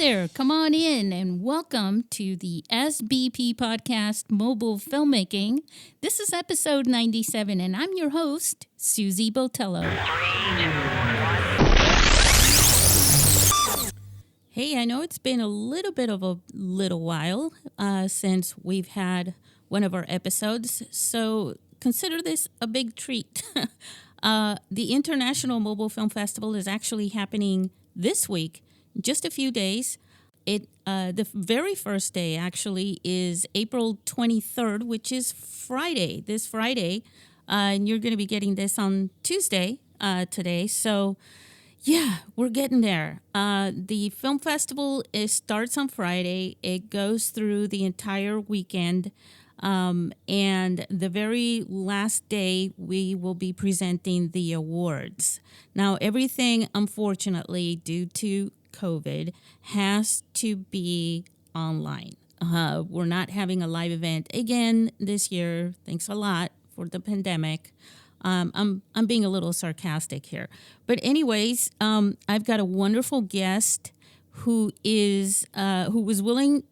there, come on in and welcome to the SBP Podcast Mobile Filmmaking. This is episode 97 and I'm your host, Susie Botello. Hey, I know it's been a little bit of a little while since we've had one of our episodes, so consider this a big treat. The International Mobile Film Festival is actually happening this week, just a few days. The very first day actually is April 23rd, which is Friday, this Friday, and you're going to be getting this on Tuesday today. So, yeah, we're getting there. The film festival starts on Friday. It goes through the entire weekend. And the very last day, we will be presenting the awards. Now, everything, unfortunately, due to COVID, has to be online. We're not having a live event again this year. Thanks a lot for the pandemic. I'm being a little sarcastic here. But anyways, I've got a wonderful guest who was willing.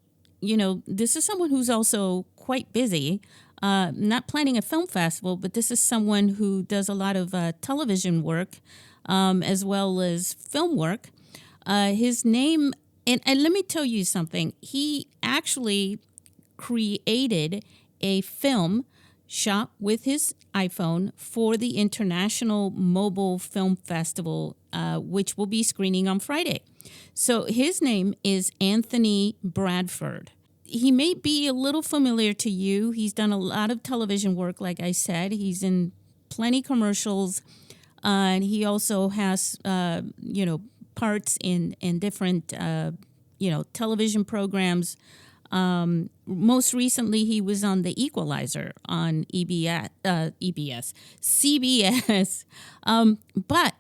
You know, this is someone who's also quite busy, not planning a film festival, but this is someone who does a lot of television work as well as film work. His name, and let me tell you something, he actually created a film shot with his iPhone for the International Mobile Film Festival, which will be screening on Friday. So his name is Anthony Bradford. He may be a little familiar to you. He's done a lot of television work, like I said. He's in plenty commercials, and he also has, parts in different, television programs. Most recently, he was on The Equalizer on CBS. But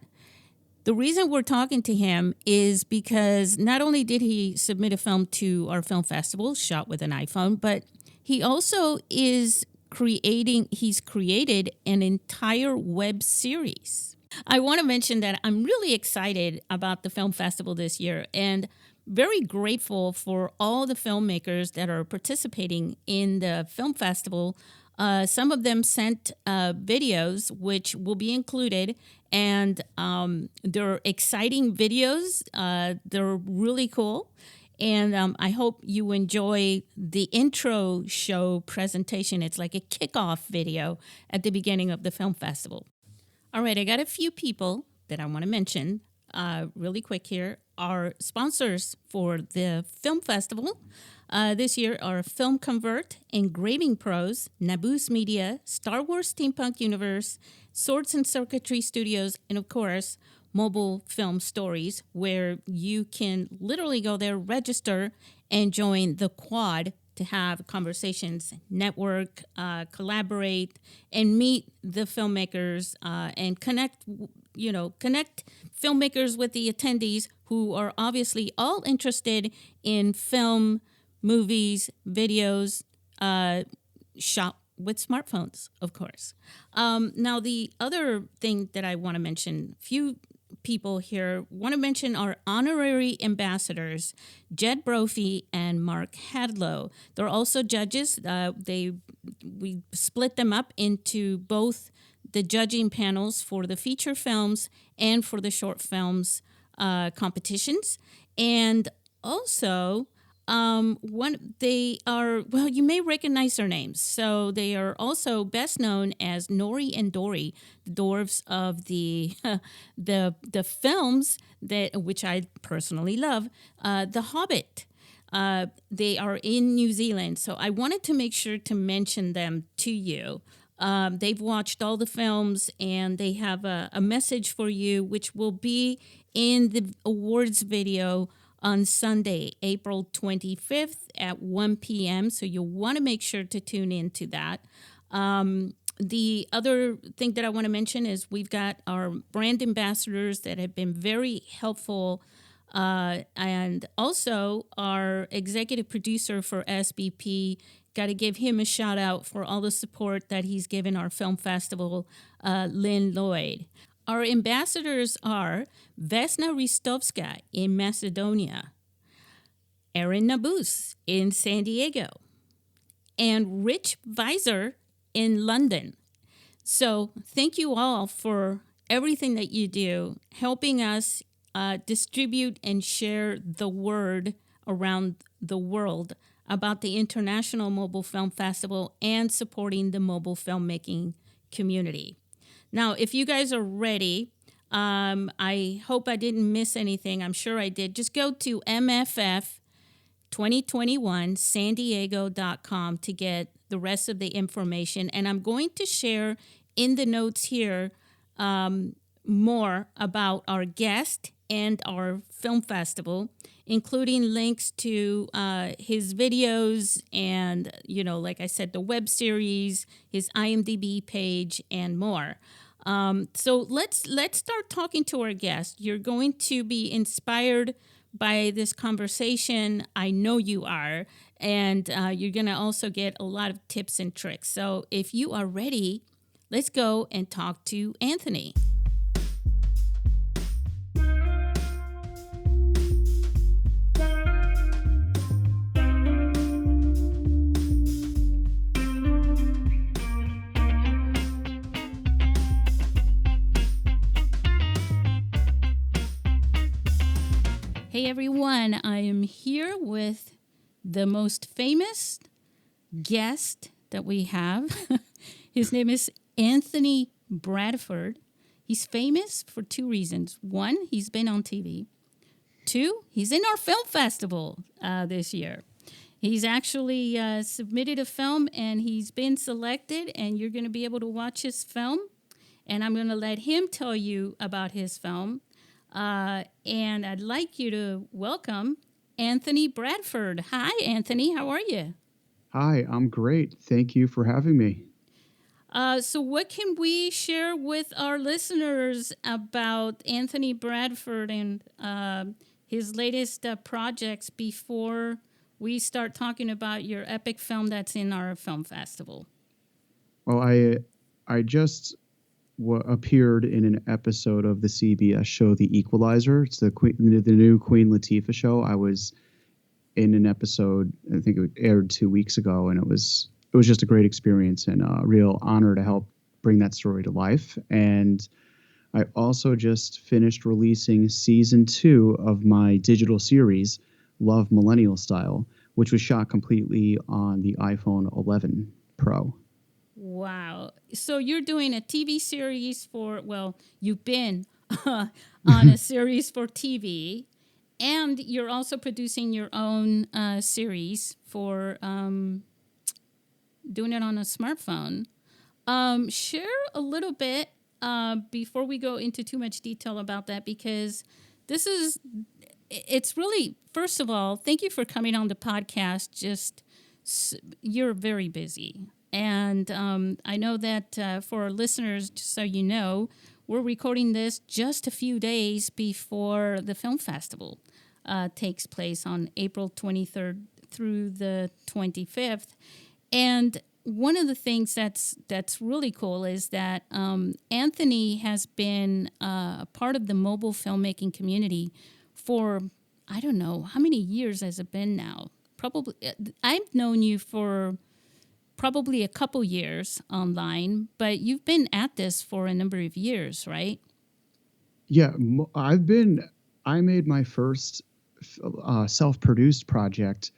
the reason we're talking to him is because not only did he submit a film to our film festival, shot with an iPhone, but he also he's created an entire web series. I want to mention that I'm really excited about the film festival this year and very grateful for all the filmmakers that are participating in the film festival. Some of them sent videos, which will be included, and they're exciting videos. They're really cool, and I hope you enjoy the intro show presentation. It's like a kickoff video at the beginning of the film festival. All right, I got a few people that I want to mention really quick here. Our sponsors for the film festival this year are Film Convert, Engraving Pros, Naboos Media, Star Wars Steampunk Universe, Swords and Circuitry Studios, and of course, Mobile Film Stories, where you can literally go there, register, and join the quad to have conversations, network, collaborate, and meet the filmmakers and connect filmmakers with the attendees who are obviously all interested in film, movies, videos, shot with smartphones, of course. Now, the other thing that I want to mention, few people here want to mention our honorary ambassadors, Jed Brophy and Mark Hadlow. They're also judges. We split them up into both the judging panels for the feature films and for the short films competitions. And also, you may recognize their names. So they are also best known as Nori and Dory, the dwarves of the films which I personally love, The Hobbit. They are in New Zealand, so I wanted to make sure to mention them to you. They've watched all the films, and they have a message for you, which will be in the awards video on Sunday, April 25th at 1 p.m. So you'll want to make sure to tune into that. The other thing that I want to mention is we've got our brand ambassadors that have been very helpful, and also our executive producer for SBP. Got to give him a shout out for all the support that he's given our film festival, Lynn Lloyd. Our ambassadors are Vesna Ristovska in Macedonia, Aaron Nabus in San Diego, and Rich Visor in London. So thank you all for everything that you do, helping us distribute and share the word around the world about the International Mobile Film Festival and supporting the mobile filmmaking community. Now, if you guys are ready, I hope I didn't miss anything. I'm sure I did. Just go to MFF2021sandiego.com to get the rest of the information. And I'm going to share in the notes here more about our guest and our film festival, including links to his videos and, like I said, the web series, his IMDb page, and more. So let's start talking to our guest. You're going to be inspired by this conversation. I know you are. And you're going to also get a lot of tips and tricks. So if you are ready, let's go and talk to Anthony. Hey everyone, I am here with the most famous guest that we have. His name is Anthony Bradford. He's famous for two reasons. One, he's been on TV. Two, he's in our film festival this year. He's actually submitted a film and he's been selected, and you're going to be able to watch his film. And I'm going to let him tell you about his film. And I'd like you to welcome Anthony Bradford. Hi, Anthony. How are you? Hi, I'm great. Thank you for having me. So what can we share with our listeners about Anthony Bradford and his latest projects before we start talking about your epic film that's in our film festival? Well, I just appeared in an episode of the CBS show The Equalizer. It's the new Queen Latifah show. I was in an episode, I think it aired 2 weeks ago, and it was just a great experience and a real honor to help bring that story to life. And I also just finished releasing season 2 of my digital series, Love Millennial Style, which was shot completely on the iPhone 11 Pro. Wow. So you're doing a TV series you've been on a series for TV, and you're also producing your own series for doing it on a smartphone. Share a little bit before we go into too much detail about that, because it's really, first of all, thank you for coming on the podcast. You're very busy. And I know that for our listeners, just so you know, we're recording this just a few days before the film festival takes place on April 23rd through the 25th. And one of the things that's really cool is that Anthony has been a part of the mobile filmmaking community for, I don't know, how many years has it been now? Probably, I've known you for probably a couple years online, but you've been at this for a number of years, right? Yeah, I made my first self-produced project,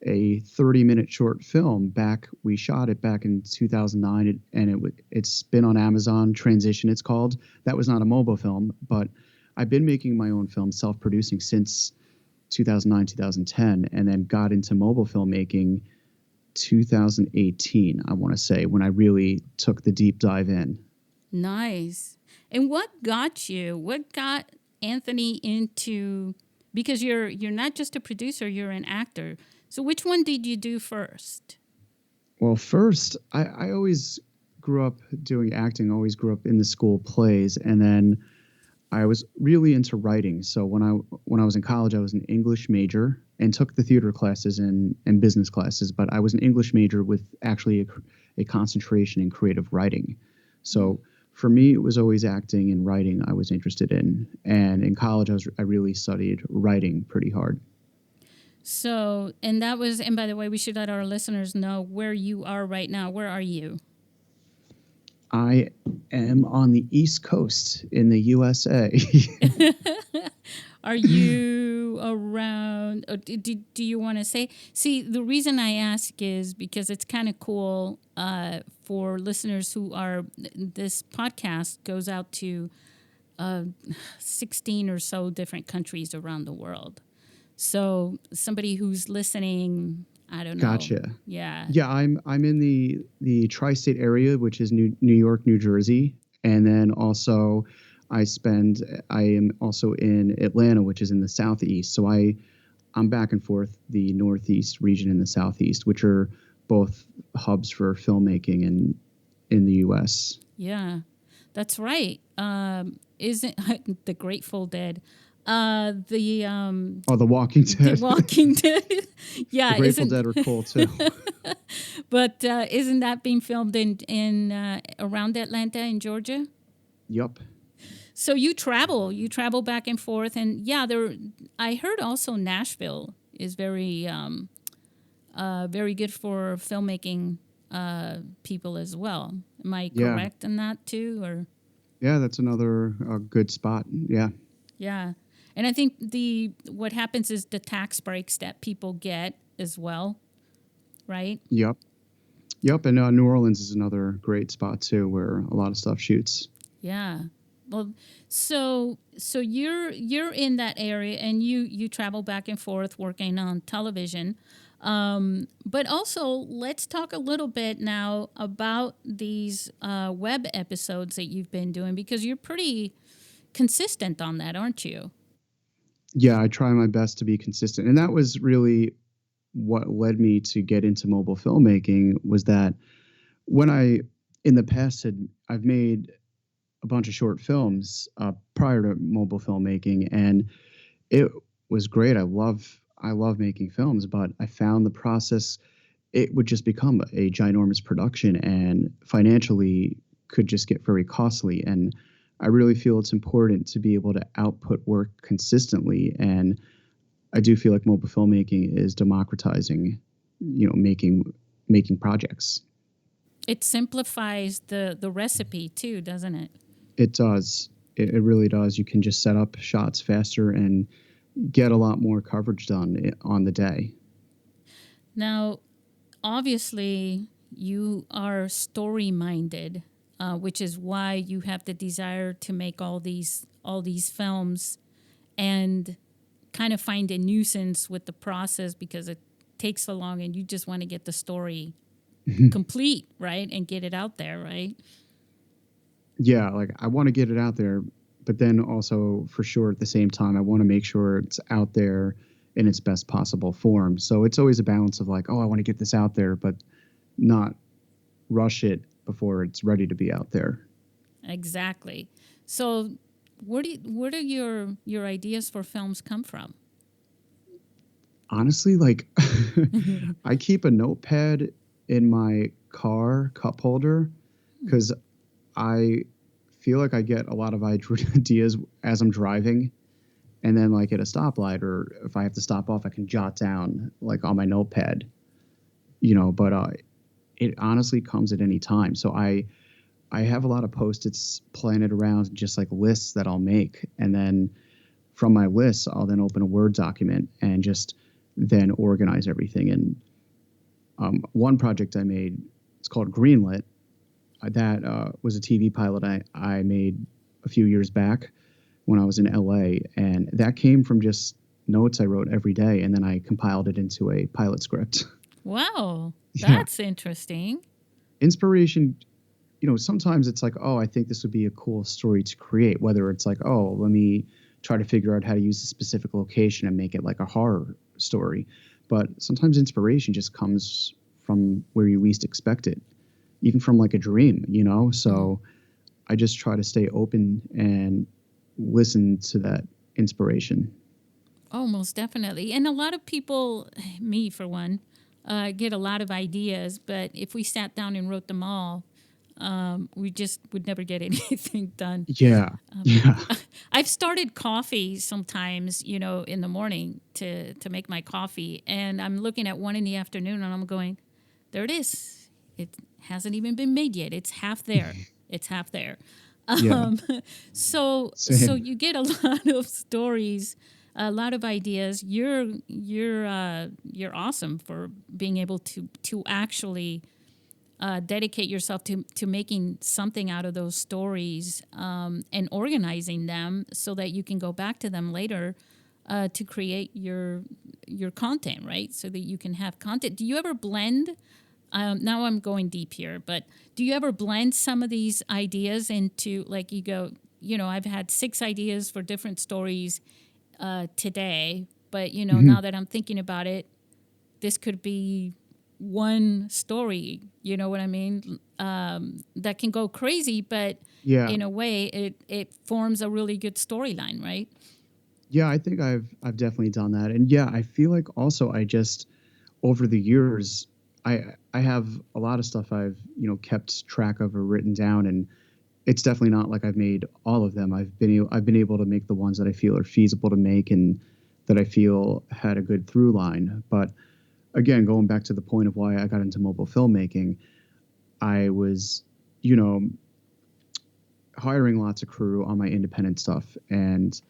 a 30-minute short film. We shot it back in 2009, and it's been on Amazon Transition, it's called. That was not a mobile film, but I've been making my own film, self-producing, since 2009, 2010, and then got into mobile filmmaking 2018, I want to say, when I really took the deep dive in. Nice. And what got Anthony into, because you're not just a producer, you're an actor. So which one did you do first? Well, first, I always grew up doing acting, always grew up in the school plays, and then I was really into writing. So when I was in college, I was an English major and took the theater classes and business classes, but I was an English major with actually a concentration in creative writing. So for me, it was always acting and writing I was interested in. And in college, I really studied writing pretty hard. So, and by the way, we should let our listeners know where you are right now. Where are you? I am on the East Coast in the USA. Are you around? Or do you want to say? See, the reason I ask is because it's kind of cool for listeners who are. This podcast goes out to 16 or so different countries around the world. So somebody who's listening, I don't know. Gotcha. Yeah. Yeah, I'm in the tri-state area, which is New York, New Jersey, and then also I am also in Atlanta, which is in the southeast. So I'm back and forth the northeast region and the southeast, which are both hubs for filmmaking in the U.S. Yeah, that's right. Isn't the Grateful Dead? Oh, The Walking The Dead. Walking Dead. The Yeah, Grateful isn't Dead are cool too. but isn't that being filmed in around Atlanta in Georgia? Yup. So you travel back and forth, and yeah, there. I heard also Nashville is very good for filmmaking people as well. Am I Yeah. correct in that too, or? Yeah, that's another good spot. Yeah. Yeah. And I think what happens is the tax breaks that people get as well, right? Yup. Yup. And New Orleans is another great spot too, where a lot of stuff shoots. Yeah. Well, so you're in that area and you travel back and forth working on television. But also, let's talk a little bit now about these web episodes that you've been doing because you're pretty consistent on that, aren't you? Yeah, I try my best to be consistent. And that was really what led me to get into mobile filmmaking was that when in the past I've made a bunch of short films prior to mobile filmmaking, and it was great. I love making films, but I found the process it would just become a ginormous production and financially could just get very costly. And I really feel it's important to be able to output work consistently. And I do feel like mobile filmmaking is democratizing, making projects. It simplifies the recipe too, doesn't it? It does. It really does. You can just set up shots faster and get a lot more coverage done on the day. Now, obviously, you are story minded, which is why you have the desire to make all these films, and kind of find a nuisance with the process because it takes so long, and you just want to get the story complete, right, and get it out there, right? Yeah, like I want to get it out there, but then also for sure at the same time, I want to make sure it's out there in its best possible form. So it's always a balance of like, oh, I want to get this out there, but not rush it before it's ready to be out there. Exactly. So, where do your ideas for films come from? Honestly, like I keep a notepad in my car cup holder because I feel like I get a lot of ideas as I'm driving. And then like at a stoplight or if I have to stop off, I can jot down like on my notepad, but it honestly comes at any time. So I have a lot of Post-its planted around, just like lists that I'll make. And then from my lists, I'll then open a Word document and just then organize everything. And one project I made, it's called Greenlit. That was a TV pilot I made a few years back when I was in LA. And that came from just notes I wrote every day. And then I compiled it into a pilot script. Wow, Yeah. that's interesting. Inspiration, sometimes it's like, oh, I think this would be a cool story to create, whether it's like, oh, let me try to figure out how to use a specific location and make it like a horror story. But sometimes inspiration just comes from where you least expect it, even from like a dream, So I just try to stay open and listen to that inspiration. Oh, most definitely. And a lot of people, me for one, get a lot of ideas, but if we sat down and wrote them all, We just would never get anything done. Yeah. Yeah. I've started coffee sometimes, in the morning to make my coffee, and I'm looking at 1 in the afternoon, and I'm going, there it is. It hasn't even been made yet. It's half there. It's half there. Yeah. Um, so Same. you get a lot of stories, a lot of ideas. You're awesome for being able to actually dedicate yourself to making something out of those stories, and organizing them so that you can go back to them later to create your content, right? So that you can have content. Do you ever blend? Now I'm going deep here, but do you ever blend some of these ideas into, like, you go, I've had 6 ideas for different stories today, but Hmm. now that I'm thinking about it, this could be one story, you know what I mean? That can go crazy, but Yeah. in a way, it forms a really good storyline, right? Yeah, I think I've definitely done that. And yeah, I feel like also I just over the years I have a lot of stuff I've, kept track of or written down, and it's definitely not like I've made all of them. I've been able to make the ones that I feel are feasible to make and that I feel had a good through line. But again, going back to the point of why I got into mobile filmmaking, I was, you know, hiring lots of crew on my independent stuff and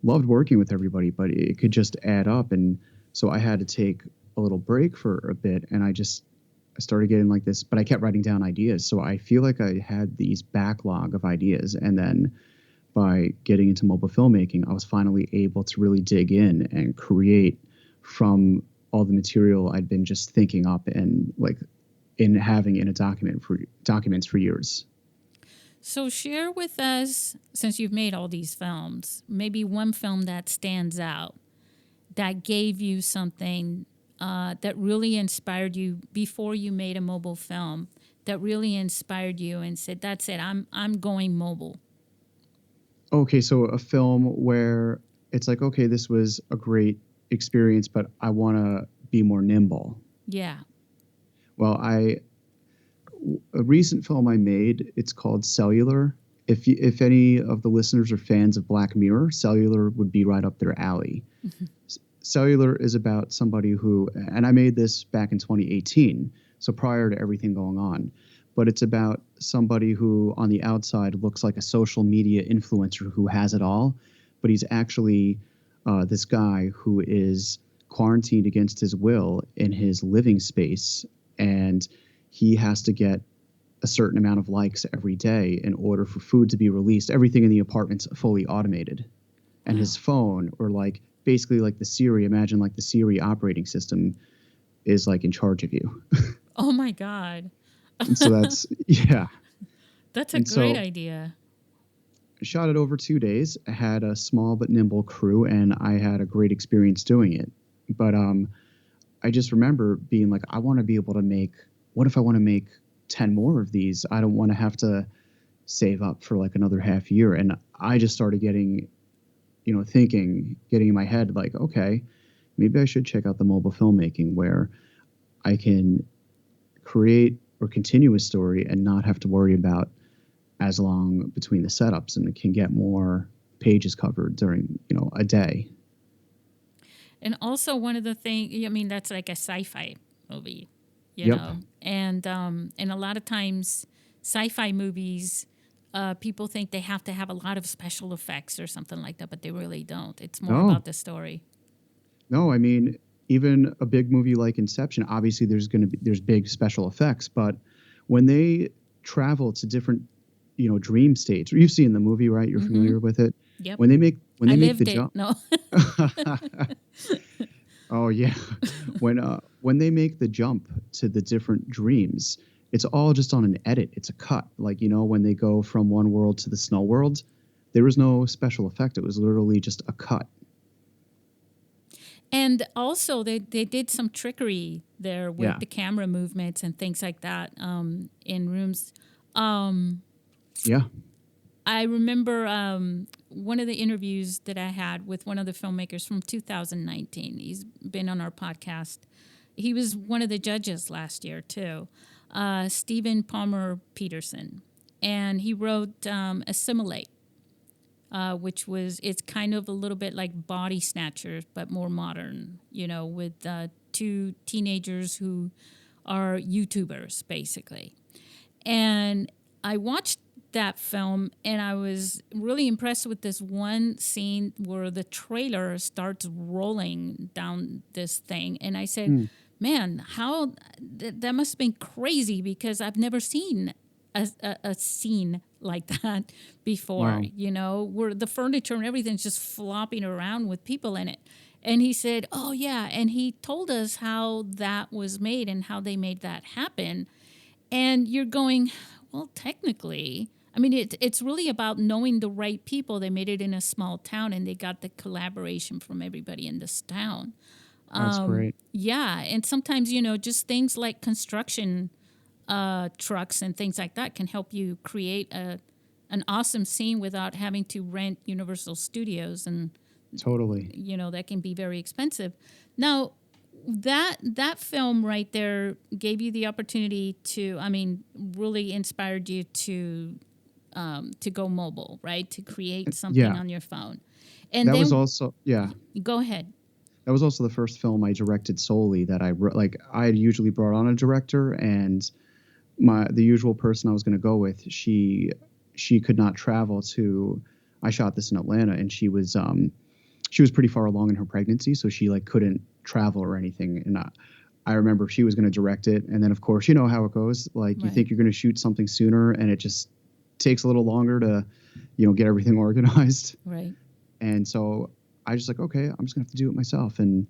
loved working with everybody, but it could just add up. And so I had to take a little break for a bit, and I started getting like this, but I kept writing down ideas. So I feel like I had these backlog of ideas. And then by getting into mobile filmmaking, I was finally able to really dig in and create from all the material I'd been just thinking up and like in having in a documents for years. So share with us, since you've made all these films, maybe one film that stands out that gave you something that really inspired you before you made a mobile film, that really inspired you and said, "That's it. I'm going mobile." Okay, so a film where it's like, okay, this was a great experience, but I want to be more nimble. Yeah. Well, a recent film I made, it's called Cellular. If any of the listeners are fans of Black Mirror, Cellular would be right up their alley. Cellular is about somebody who, and I made this back in 2018, so prior to everything going on, but it's about somebody who on the outside looks like a social media influencer who has it all, but he's actually this guy who is quarantined against his will in his living space, and he has to get a certain amount of likes every day in order for food to be released. Everything in the apartment's fully automated, and his Wow. phone, or like basically like the Siri, imagine like the Siri operating system is like in charge of you. Oh my God. And so that's yeah. That's a And great so idea. I shot it over 2 days. I had a small but nimble crew, and I had a great experience doing it. But I just remember being like, I want to be able to make. What if I want to make 10 more of these? I don't want to have to save up for like another half year. And I just started getting, getting in my head like, okay, maybe I should check out the mobile filmmaking where I can create or continue a story and not have to worry about as long between the setups, and it can get more pages covered during, a day. And also one of the things, I mean, that's like a sci-fi movie, Yep. and a lot of times sci-fi movies, people think they have to have a lot of special effects or something like that, but they really don't. It's more Oh, about the story. no, I mean, even a big movie like Inception, obviously there's big special effects, but when they travel to different, dream states, or you've seen the movie, right? You're Mm-hmm. familiar with it. Yep. When I they make the lived it. jump. No. Oh yeah. When they make the jump to the different dreams, it's all just on an edit. It's a cut. Like, when they go from one world to the snow world, there was no special effect. It was literally just a cut. And also, they did some trickery there with Yeah. the camera movements and things like that, in rooms. Um, Yeah. I remember one of the interviews that I had with one of the filmmakers from 2019. He's been on our podcast. He was one of the judges last year, too. Stephen Palmer Peterson, and he wrote Assimilate, it's kind of a little bit like Body Snatchers, but more modern, with two teenagers who are YouTubers, basically. And I watched that film and I was really impressed with this one scene where the trailer starts rolling down this thing. And I said, man, that must have been crazy because I've never seen a scene like that before, Wow. where the furniture and everything's just flopping around with people in it. And he said, oh, yeah. And he told us how that was made and how they made that happen. And you're going, well, technically, I mean, it's really about knowing the right people. They made it in a small town and they got the collaboration from everybody in this town. That's great. Yeah. And sometimes, just things like construction trucks and things like that can help you create an awesome scene without having to rent Universal Studios. And, Totally. that can be very expensive. Now, that film right there gave you the opportunity to, really inspired you to go mobile, right? To create something on your phone. And that then was also go ahead. That was also the first film I directed solely that I had usually brought on a director, and the usual person I was going to go with, she could not travel to. I shot this in Atlanta, and she was pretty far along in her pregnancy, so she couldn't travel or anything. And I remember she was going to direct it, and then of course you know how it goes. You think you're going to shoot something sooner, and it just takes a little longer to, get everything organized. Right. And so I just okay, I'm just gonna have to do it myself. And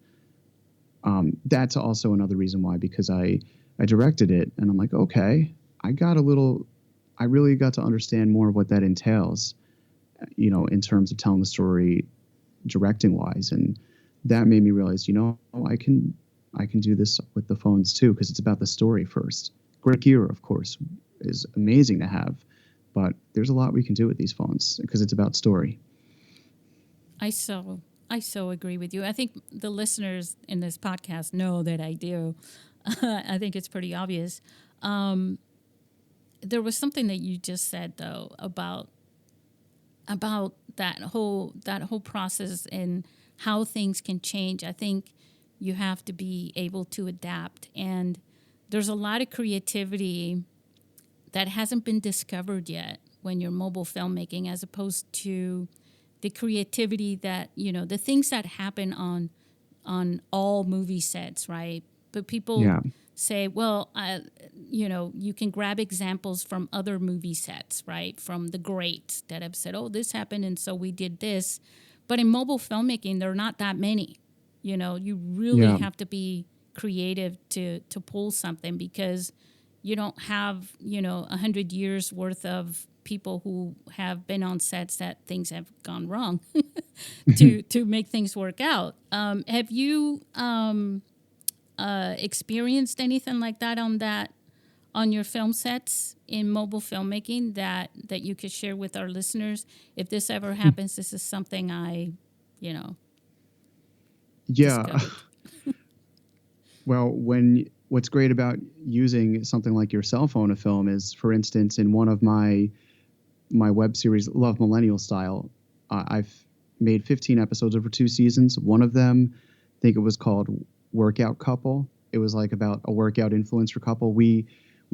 that's also another reason why, because I directed it, and I'm like, okay, I really got to understand more of what that entails, in terms of telling the story directing wise. And that made me realize, I can do this with the phones too, because it's about the story first. Great gear, of course, is amazing to have, but there's a lot we can do with these phones because it's about story. I so agree with you. I think the listeners in this podcast know that I do. I think it's pretty obvious. There was something that you just said though about that whole process and how things can change. I think you have to be able to adapt, and there's a lot of creativity that hasn't been discovered yet when you're mobile filmmaking, as opposed to the creativity that, the things that happen on all movie sets, right? But people say, well, you can grab examples from other movie sets, right? From the greats that have said, oh, this happened and so we did this. But in mobile filmmaking, there are not that many. You really have to be creative to pull something, because you don't have, 100 years worth of people who have been on sets that things have gone wrong to make things work out. Have you experienced anything like that on your film sets in mobile filmmaking that you could share with our listeners? If this ever happens, this is something I discovered. Well, what's great about using something like your cell phone to film is, for instance, in one of my web series, Love Millennial Style, I've made 15 episodes over 2 seasons. One of them, I think it was called Workout Couple. It was about a workout influencer couple. We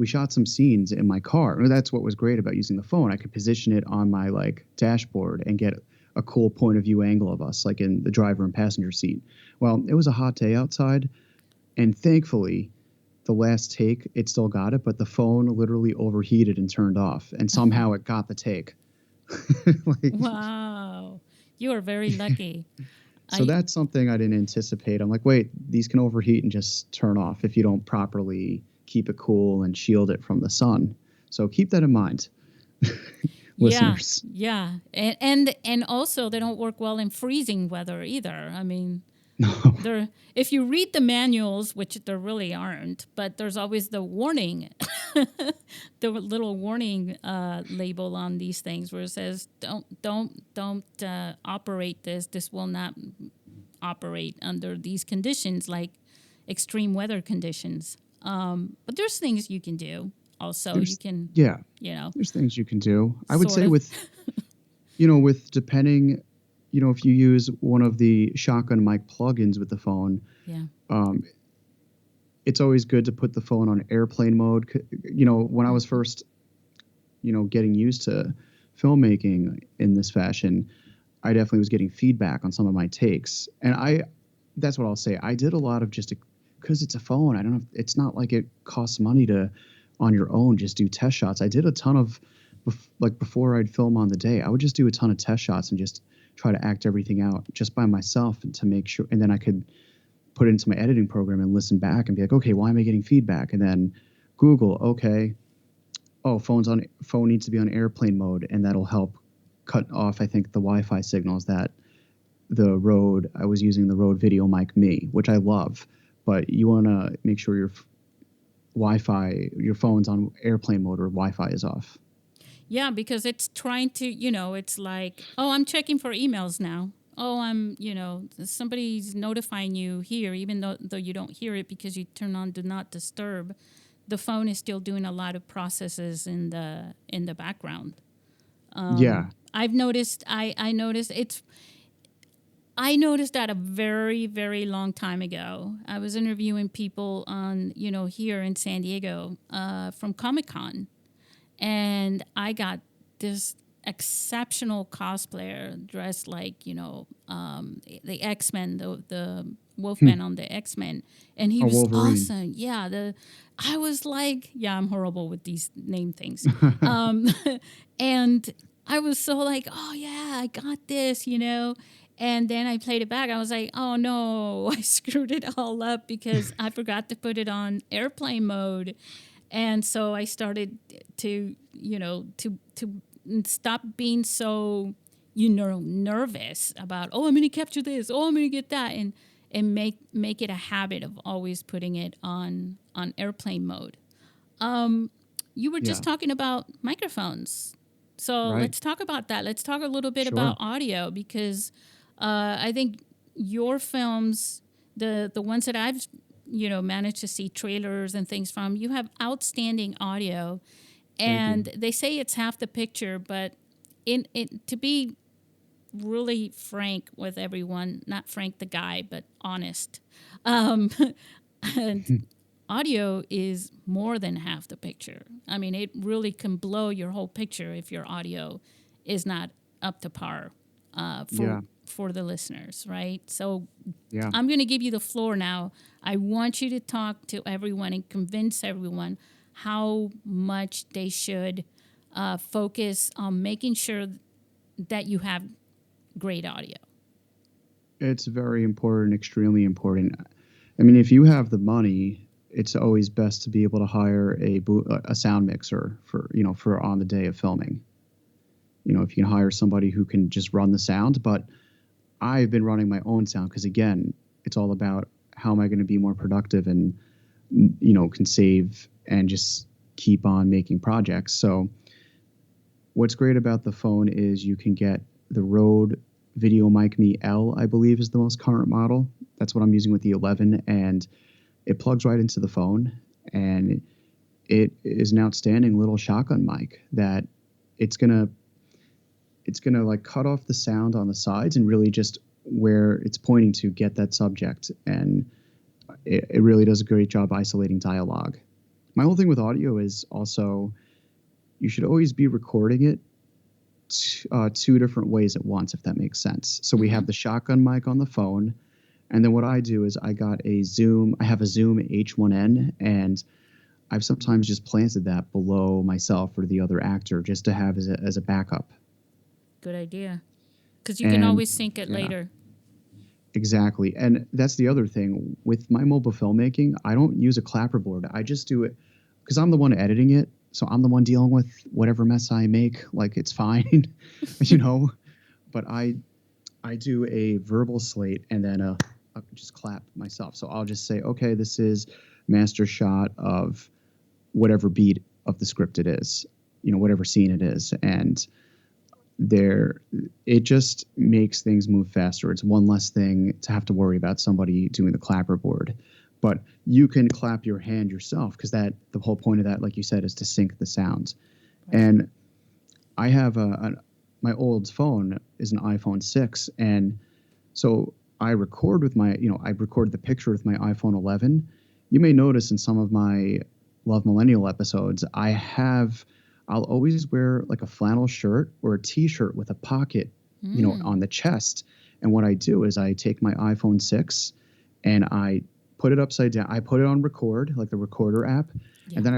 shot some scenes in my car. And that's what was great about using the phone. I could position it on my dashboard and get a cool point of view angle of us, in the driver and passenger seat. Well, it was a hot day outside, and thankfully, the last take, it still got it, but the phone literally overheated and turned off, and somehow it got the take. Wow. You are very lucky. So that's something I didn't anticipate. I'm like, wait, these can overheat and just turn off if you don't properly keep it cool and shield it from the sun. So keep that in mind, listeners. Yeah. And also they don't work well in freezing weather either. I mean, if you read the manuals, which there really aren't, but there's always the warning, the little warning label on these things where it says, don't operate this. This will not operate under these conditions, like extreme weather conditions. But there's things you can do. Also, you can, Yeah, you know, there's things you can do. I would sort say of. with depending, if you use one of the shotgun mic plugins with the phone, Yeah. um, it's always good to put the phone on airplane mode. When I was Mhm. first, getting used to filmmaking in this fashion, I definitely was getting feedback on some of my takes. And that's what I'll say. I did a lot of just because it's a phone. I don't know. It's not like it costs money to on your own just do test shots. I did a ton of like before I'd film on the day, I would just do a ton of test shots and just try to act everything out just by myself and to make sure. And then I could put it into my editing program and listen back and be like, okay, why am I getting feedback? And then Google, okay, oh, phone needs to be on airplane mode, and that'll help cut off, I think, the Wi-Fi signals that I was using the Rode Video Mic Me, which I love, but you want to make sure your phone's on airplane mode or Wi-Fi is off. Yeah, because it's trying to, it's like, oh, I'm checking for emails now. Oh, somebody's notifying you here, even though you don't hear it because you turn on Do Not Disturb. The phone is still doing a lot of processes in the background. Yeah, I've noticed. I noticed that a very, very long time ago. I was interviewing people on, here in San Diego from Comic-Con, and I got this exceptional cosplayer dressed like, the X-Men, the Wolfman on the X-Men, and he or was Wolverine. awesome. Yeah, I was like, yeah, I'm horrible with these name things. Um, and I was so like, oh yeah, I got this. And then I played it back. I was like, oh no, I screwed it all up because I forgot to put it on airplane mode. And so I started to stop being so, nervous about, oh, I'm going to capture this. Oh, I'm going to get that. And make it a habit of always putting it on airplane mode. You were Yeah, just talking about microphones. So right. let's talk about that. Let's talk a little bit Sure. about audio because I think your films, the ones that I've managed to see trailers and things from, you have outstanding audio, Thank you. and they say it's half the picture, but to be really frank with everyone, not Frank the guy, but honest. Um, and audio is more than half the picture. I mean, it really can blow your whole picture if your audio is not up to par for Yeah, the listeners, right? So yeah. I'm going to give you the floor now. I want you to talk to everyone and convince everyone how much they should focus on making sure that you have great audio. It's very important, extremely important. I mean, if you have the money, it's always best to be able to hire a sound mixer for on the day of filming. If you can hire somebody who can just run the sound, but I've been running my own sound because again, it's all about how am I going to be more productive and can save and just keep on making projects. So what's great about the phone is you can get the Rode Video Mic Me L, I believe is the most current model. That's what I'm using with the 11, and it plugs right into the phone, and it is an outstanding little shotgun mic that it's gonna like cut off the sound on the sides and really just where it's pointing to get that subject, and it really does a great job isolating dialogue. My whole thing with audio is also you should always be recording it two different ways at once, if that makes sense. So we Mm-hmm. have the shotgun mic on the phone, and then what I do is I have a Zoom H1N, and I've sometimes just planted that below myself or the other actor just to have as a backup. Good idea. Because you can And always sync it yeah, later. exactly. And that's the other thing with my mobile filmmaking. I don't use a clapperboard. I just do it because I'm the one editing it. So I'm the one dealing with whatever mess I make. Like it's fine, you know. But I do a verbal slate and then I just clap myself. So I'll just say, okay, this is master shot of whatever beat of the script it is, whatever scene it is, and there it just makes things move faster. It's one less thing to have to worry about somebody doing the clapperboard. but you can clap your hand yourself because the whole point of that, like you said, is to sync the sounds. Right. And I have my old phone is an iPhone 6, and so I record with I record the picture with my iPhone 11. You may notice in some of my Love Millennial episodes, I'll always wear like a flannel shirt or a t-shirt with a pocket, on the chest. And what I do is I take my iPhone 6 and I put it upside down. I put it on record, like the recorder app. Yeah. And then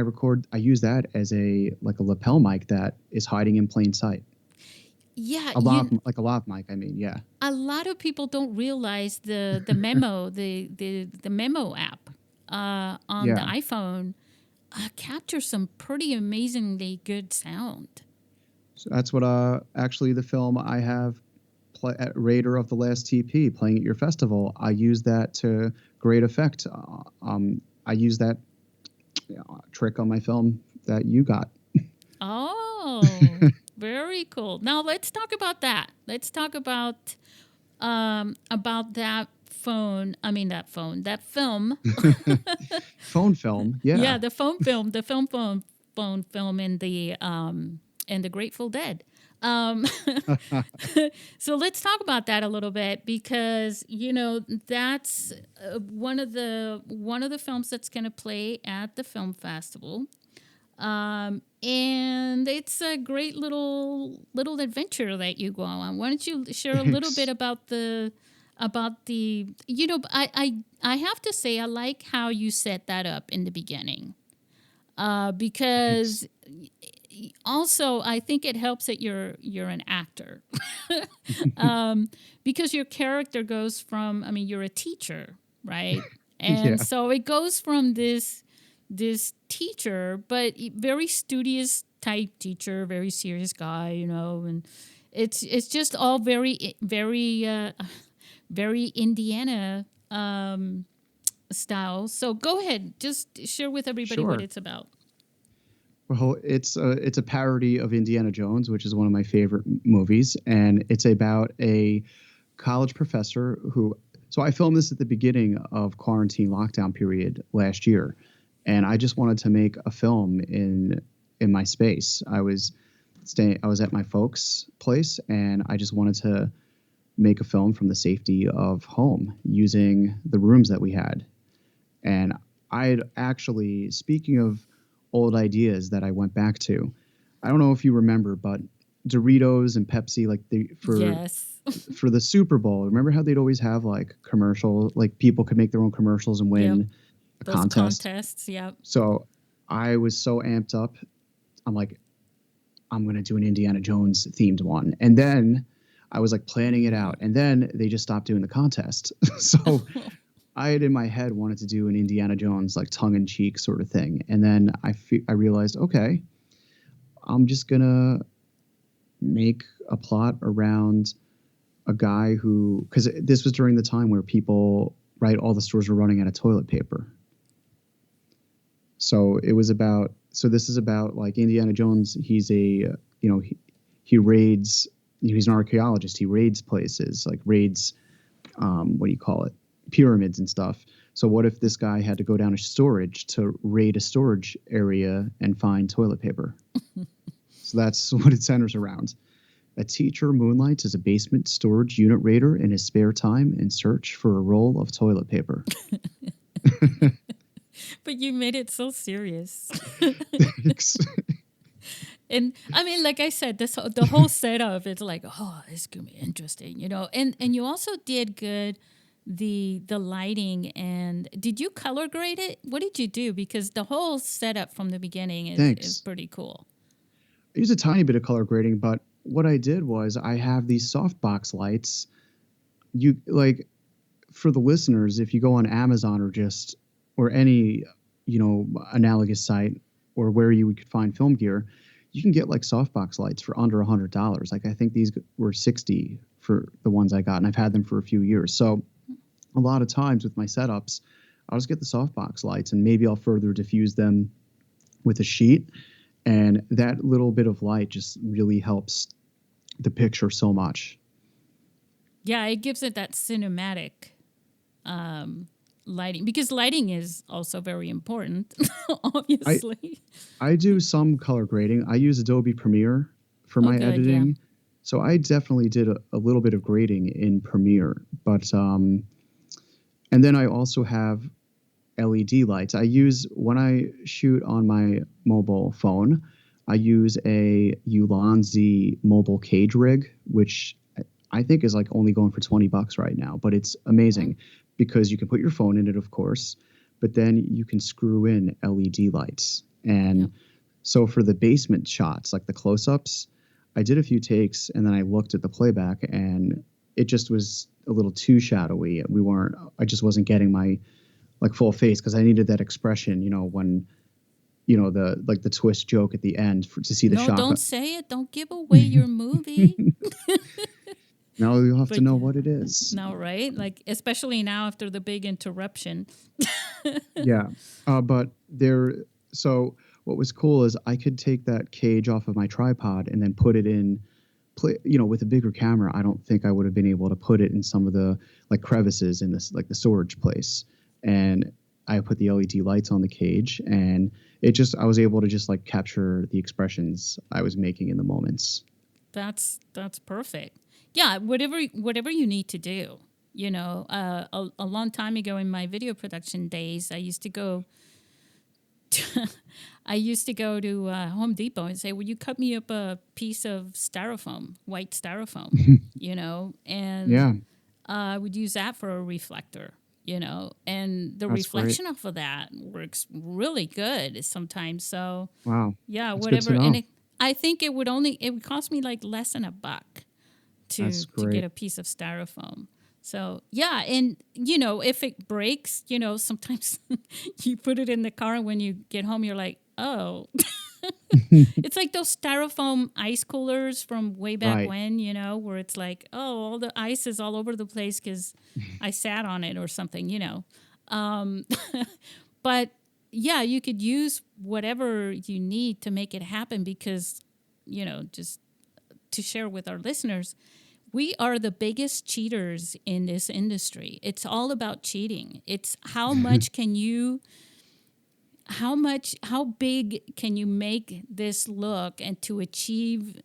I use that as a lapel mic that is hiding in plain sight. Yeah, A lav mic, I mean, yeah. a lot of people don't realize the memo the memo app on the Yeah. iPhone captures some pretty amazingly good sound. So that's what actually the film I have at Raider of the Last TP playing at your festival. I use that to great effect. I use that trick on my film that you got. Oh, very cool. Now let's talk about that. Let's talk about that phone. I mean that film. Phone film, yeah. Yeah, the phone film in the Grateful Dead. So let's talk about that a little bit because that's one of the films that's going to play at the film festival, and it's a great little adventure that you go on. Why don't you share a little bit about the I have to say I like how you set that up in the beginning, because also I think it helps that you're an actor, because your character goes from, I mean, you're a teacher, right? And Yeah. so it goes from this teacher, but very studious type teacher, very serious guy, and it's just all very very Indiana style. So go ahead, just share with everybody what Sure. it's about. Well, it's a parody of Indiana Jones, which is one of my favorite movies, and it's about a college professor who. So I filmed this at the beginning of quarantine lockdown period last year, and I just wanted to make a film in my space. I was at my folks' place, and I just wanted to make a film from the safety of home using the rooms that we had. And I'd actually, speaking of old ideas that I went back to, I don't know if you remember, but Doritos and Pepsi, Yes. for the Super Bowl, remember how they'd always have like people could make their own commercials and win a Those contest. contests, yep. So I was so amped up. I'm like, I'm going to do an Indiana Jones themed one. And then I was like planning it out. And then they just stopped doing the contest. So I had in my head wanted to do an Indiana Jones like tongue in cheek sort of thing. And then I realized, okay, I'm just going to make a plot around a guy who, because this was during the time where all the stores were running out of toilet paper. So this is about like Indiana Jones. He's he raids, he's an archaeologist. He raids places, what do you call it? Pyramids and stuff. So what if this guy had to go down to storage to raid a storage area and find toilet paper? So that's what it centers around. A teacher moonlights as a basement storage unit raider in his spare time in search for a roll of toilet paper. But you made it so serious. And I mean, like I said, the whole setup, it's like, oh, it's gonna be interesting, And you also did good the lighting. And did you color grade it? What did you do? Because the whole setup from the beginning is pretty cool. I used a tiny bit of color grading, but what I did was I have these softbox lights. You like, for the listeners, if you go on Amazon or any analogous site or where you could find film gear, you can get like softbox lights for under $100. Like I think these were $60 for the ones I got, and I've had them for a few years. So a lot of times with my setups, I'll just get the softbox lights and maybe I'll further diffuse them with a sheet. And that little bit of light just really helps the picture so much. Yeah, it gives it that cinematic lighting, because lighting is also very important, I obviously. I do some color grading. I use Adobe Premiere for Oh, my good. Yeah. editing. So I definitely did a little bit of grading in Premiere, but and then I also have LED lights. I use when I shoot on my mobile phone, I use a Ulanzi mobile cage rig, which I think is like only going for $20 right now, but it's Oh, amazing because you can put your phone in it, of course, but then you can screw in LED lights. yeah. And so for the basement shots, like the close-ups, I did a few takes and then I looked at the playback and it just was a little too shadowy. I just wasn't getting my like full face because I needed that expression, when the like the twist joke at the end to see the No, shock. don't say it. Don't give away your movie. Now you'll have to But know what it is. no, right? Like, especially now after the big interruption. Yeah, but there. So what was cool is I could take that cage off of my tripod and then put it in play. With a bigger camera, I don't think I would have been able to put it in some of the like crevices in this like the storage place. And I put the LED lights on the cage, and I was able to just like capture the expressions I was making in the moments. That's perfect. Yeah, whatever you need to do. A long time ago in my video production days, I used to go to Home Depot and say, "Will you cut me up a piece of styrofoam, white styrofoam?" And Yeah, I would use that for a reflector. And the that's great. reflection off of that works really good sometimes. So Wow, yeah, that's good whatever. to know. I think it would cost me like less than $1 That's to get great. a piece of styrofoam. So yeah, and if it breaks, sometimes you put it in the car, and when you get home, you're like, oh, it's like those styrofoam ice coolers from way back Right. when, where it's like, oh, all the ice is all over the place because I sat on it or something. Um, but yeah, you could use whatever you need to make it happen because, just to share with our listeners, we are the biggest cheaters in this industry. It's all about cheating. It's how big can you make this look and to achieve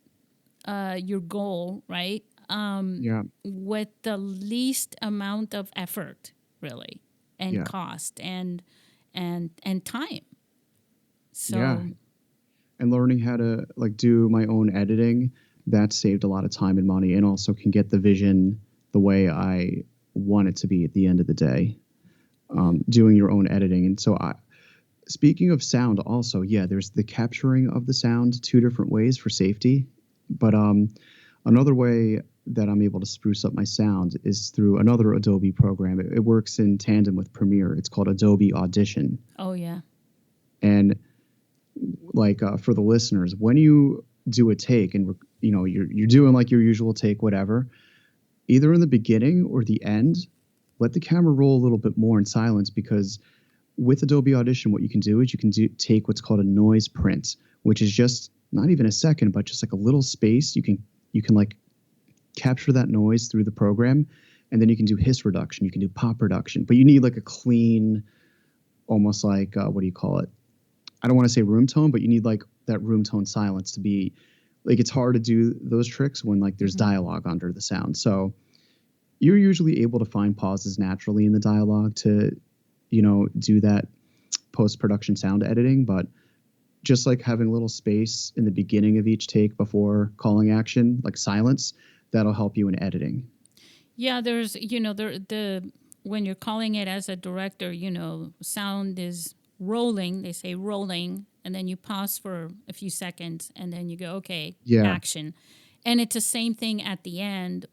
your goal, right? Yeah. With the least amount of effort, really, and Yeah. cost and time. Yeah. So And learning how to like do my own editing, that saved a lot of time and money and also can get the vision the way I want it to be at the end of the day. Doing your own editing. And so speaking of sound also, yeah, there's the capturing of the sound two different ways for safety. But another way that I'm able to spruce up my sound is through another Adobe program. It works in tandem with Premiere. It's called Adobe Audition. oh yeah. And like for the listeners, when you do a take and you're doing like your usual take, whatever, either in the beginning or the end, let the camera roll a little bit more in silence because with Adobe Audition, what you can do is you can take what's called a noise print, which is just not even a second, but just like a little space. You can like capture that noise through the program, and then you can do hiss reduction. You can do pop reduction, but you need like a clean, almost like what do you call it? I don't want to say room tone, but you need like that room tone silence to be like it's hard to do those tricks when like there's Mm-hmm. dialogue under the sound. So you're usually able to find pauses naturally in the dialogue to do that post-production sound editing, but just like having a little space in the beginning of each take before calling action, like silence, that'll help you in editing. Yeah, there's the when you're calling it as a director, sound is rolling. They say rolling, and then you pause for a few seconds, and then you go, okay, Yeah. action, and it's the same thing at the end.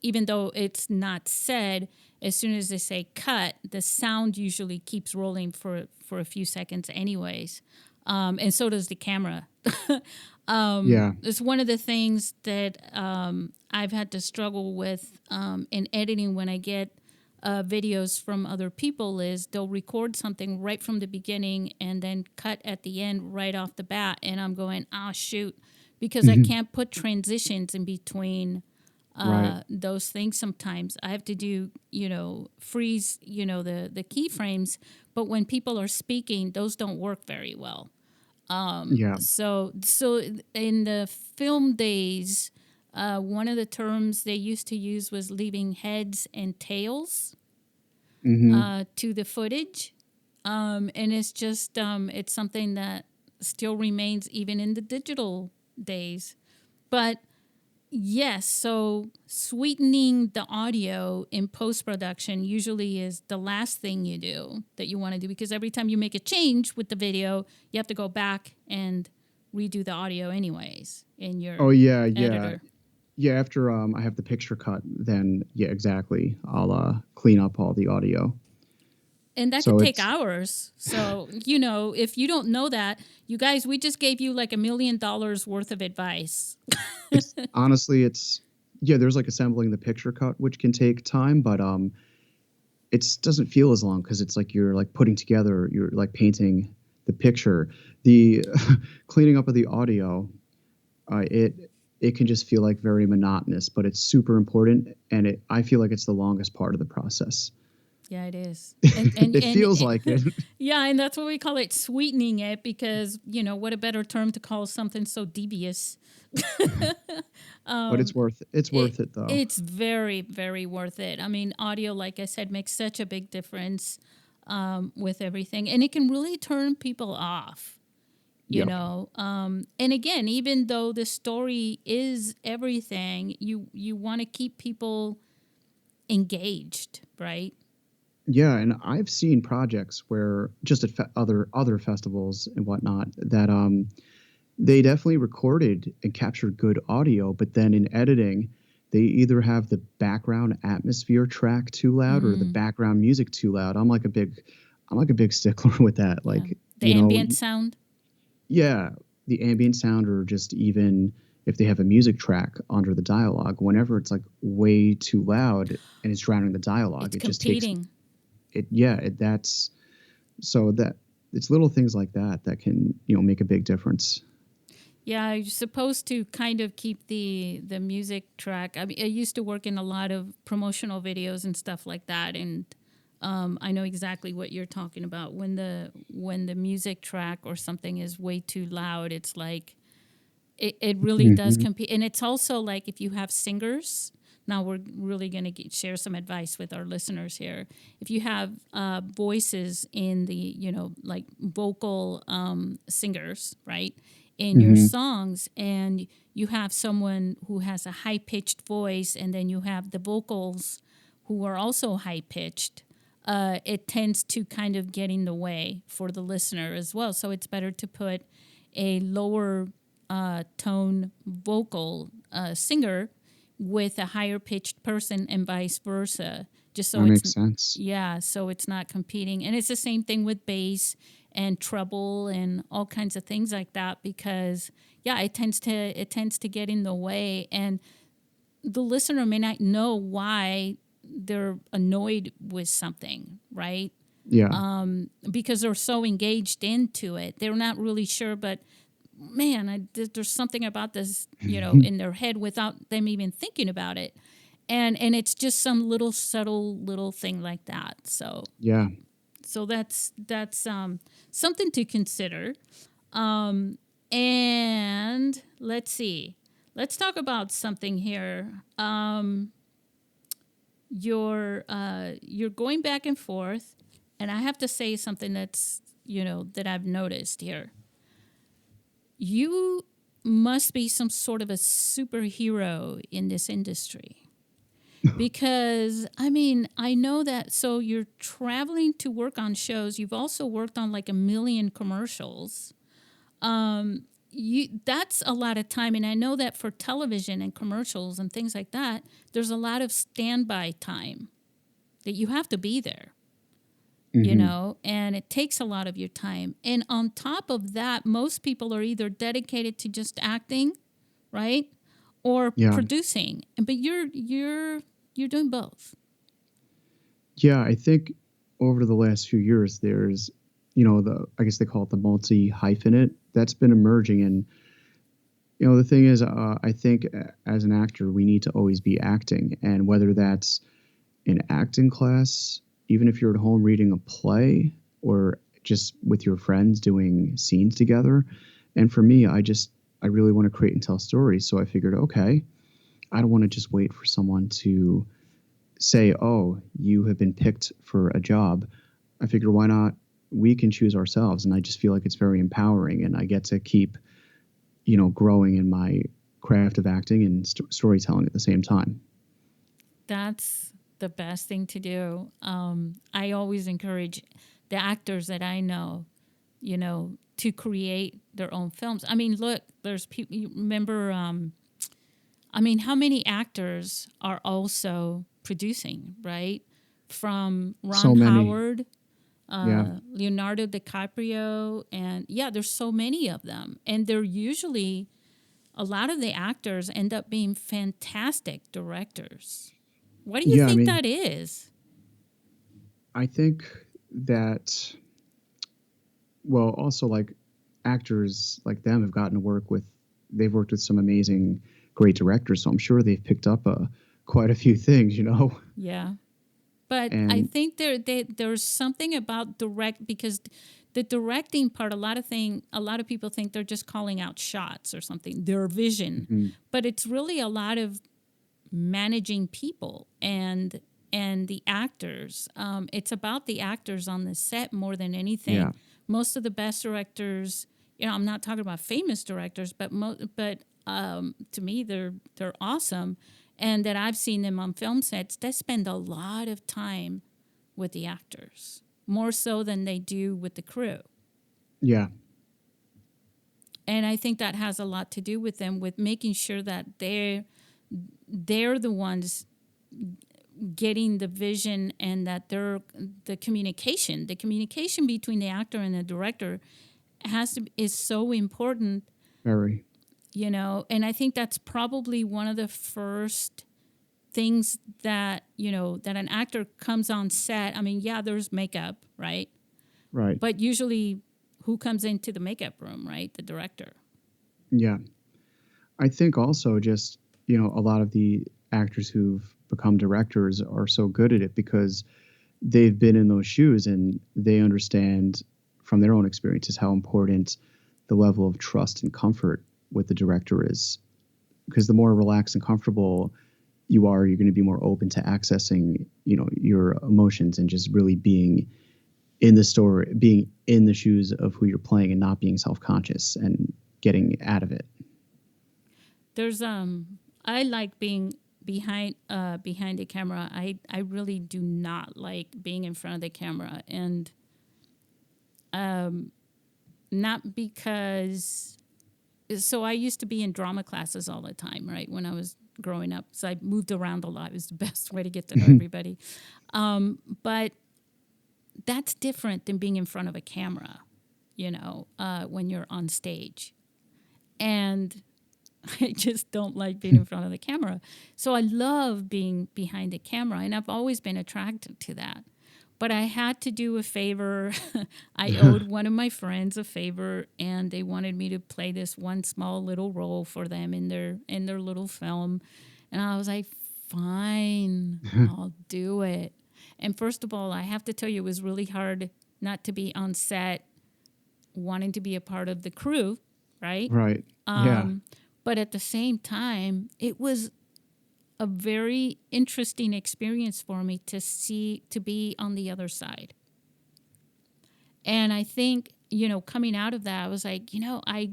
Even though it's not said, as soon as they say cut, the sound usually keeps rolling for a few seconds, anyways, and so does the camera. Yeah. It's one of the things that I've had to struggle with in editing when I get videos from other people is they'll record something right from the beginning and then cut at the end right off the bat. And I'm going, shoot, because I can't put transitions in between Right. those things sometimes. I have to do, freeze, the keyframes. But when people are speaking, those don't work very well. Yeah. So in the film days, one of the terms they used to use was leaving heads and tails Hmm. to the footage. And it's just, it's something that still remains even in the digital days. But yes, so sweetening the audio in post production usually is the last thing you do that you want to do, because every time you make a change with the video, you have to go back and redo the audio anyways in Oh your yeah, yeah. editor. Yeah, after I have the picture cut, then yeah, exactly. I'll clean up all the audio. And that could So take it's hours. So, if you don't know that, you guys, we just gave you like $1 million worth of advice. it's honestly it's yeah, there's like assembling the picture cut, which can take time, but it doesn't feel as long because it's like you're like putting together, you're like painting the picture. The cleaning up of the audio, it can just feel like very monotonous, but it's super important, and I feel like it's the longest part of the process. Yeah, it is. It feels like it, Yeah, and that's what we call it, sweetening it, because, what a better term to call something so devious. but it's It worth it though. it's very, very worth it. I mean, audio, like I said, makes such a big difference with everything, and it can really turn people off. Yep. And again, even though the story is everything, you want to keep people engaged, right? Yeah, and I've seen projects where just at other festivals and whatnot that they definitely recorded and captured good audio, but then in editing, they either have the background atmosphere track too loud or the background music too loud. I'm like a big stickler with that. Yeah, Like, the ambient sound. yeah, the ambient sound or just even if they have a music track under the dialogue, whenever it's like way too loud and it's drowning the dialogue, It's it just takes competing. it. Yeah, that's so that it's little things like that that can make a big difference. Yeah, you're supposed to kind of keep the music track. I mean, I used to work in a lot of promotional videos and stuff like that, and I know exactly what you're talking about. When the music track or something is way too loud, it's like it really does Hmm. compete. And it's also like if you have singers. Now we're really going to share some advice with our listeners here. If you have voices in the, like vocal singers, right, in your Hmm. songs, and you have someone who has a high pitched voice, and then you have the vocals who are also high pitched, it tends to kind of get in the way for the listener as well. So it's better to put a lower tone vocal singer with a higher pitched person and vice versa, just so That it's makes sense. yeah, so it's not competing. And it's the same thing with bass and treble and all kinds of things like that, because yeah, it tends to get in the way, and the listener may not know why they're annoyed with something, right? Yeah. Because they're so engaged into it, they're not really sure, but man, there's something about this, in their head without them even thinking about it. And it's just some little subtle little thing like that. Yeah. So that's something to consider. And let's see. Let's talk about something here. You're going back and forth, and I have to say something that's that I've noticed here. You must be some sort of a superhero in this industry. Because, I mean, I know that. So you're traveling to work on shows. You've also worked on like a million commercials. That's a lot of time. And I know that for television and commercials and things like that, there's a lot of standby time that you have to be there, Hmm. and it takes a lot of your time. And on top of that, most people are either dedicated to just acting, right? Or Yeah. producing. But you're doing both. Yeah. I think over the last few years, there's, I guess they call it the multi hyphenate that's been emerging. And The thing is, I think as an actor, we need to always be acting. And whether that's in acting class, even if you're at home reading a play or just with your friends doing scenes together. And for me, I really want to create and tell stories. So I figured, okay, I don't want to just wait for someone to say, oh, you have been picked for a job. I figured, why not? We can choose ourselves. And I just feel like it's very empowering, and I get to keep, growing in my craft of acting and storytelling at the same time. That's the best thing to do. I always encourage the actors that I know, to create their own films. I mean, look, there's people, you remember, how many actors are also producing, right? From Ron So many. Howard, Yeah. Leonardo DiCaprio, and yeah, there's so many of them. And they're usually, a lot of the actors end up being fantastic directors. What do you Yeah. think that is? I think that, well, also like actors like them have gotten to they've worked with some amazing, great directors. So I'm sure they've picked up quite a few things. Yeah. But I And think there's something about because the directing part, a lot of people think they're just calling out shots or something, their vision, mhm, but it's really a lot of managing people and the actors. It's about the actors on the set more than yeah, anything. Most of the best directors, I'm not talking about famous directors, but to me they're awesome, and that I've seen them on film sets. They spend a lot of time with the actors, more so than they do with the crew. yeah, And I think that has a lot to do with them, with making sure that they're the ones getting the vision, and that they're the communication between the actor and the director is so important. very. And I think that's probably one of the first things that that an actor comes on set. I mean, yeah, there's makeup, right? Right. But usually who comes into the makeup room, right? The director. Yeah. I think also just, a lot of the actors who've become directors are so good at it because they've been in those shoes and they understand from their own experiences how important the level of trust and comfort with the director is. Because the more relaxed and comfortable you are, you're going to be more open to accessing, your emotions and just really being in the story, being in the shoes of who you're playing and not being self-conscious and getting out of it. There's I like being behind the camera. I really do not like being in front of the camera, and not because, so I used to be in drama classes all the time, right? When I was growing up. So I moved around a lot. It was the best way to get to know everybody. But that's different than being in front of a camera, when you're on stage. And I just don't like being in front of the camera. So I love being behind the camera, and I've always been attracted to that. But I had to do a favor. I owed one of my friends a favor, and they wanted me to play this one small little role for them in their little film. And I was like, fine, I'll do it. And first of all, I have to tell you, it was really hard not to be on set, wanting to be a part of the crew, right? Right. Yeah. But at the same time, it was a very interesting experience for me to be on the other side. And I think, coming out of that, I was like, I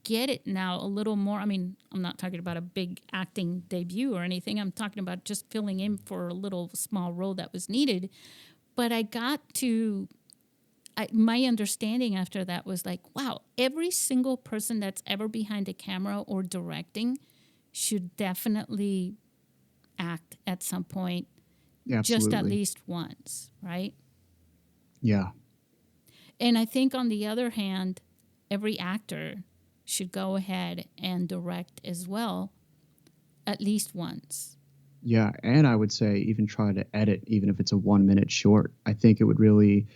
get it now a little more. I mean, I'm not talking about a big acting debut or anything. I'm talking about just filling in for a little small role that was needed. But my understanding after that was like, wow, every single person that's ever behind a camera or directing should definitely act at some point, just at Absolutely. least once, right? Yeah. And I think on the other hand, every actor should go ahead and direct as well, at least once. Yeah. And I would say even try to edit, even if it's a 1 minute short. I think it would really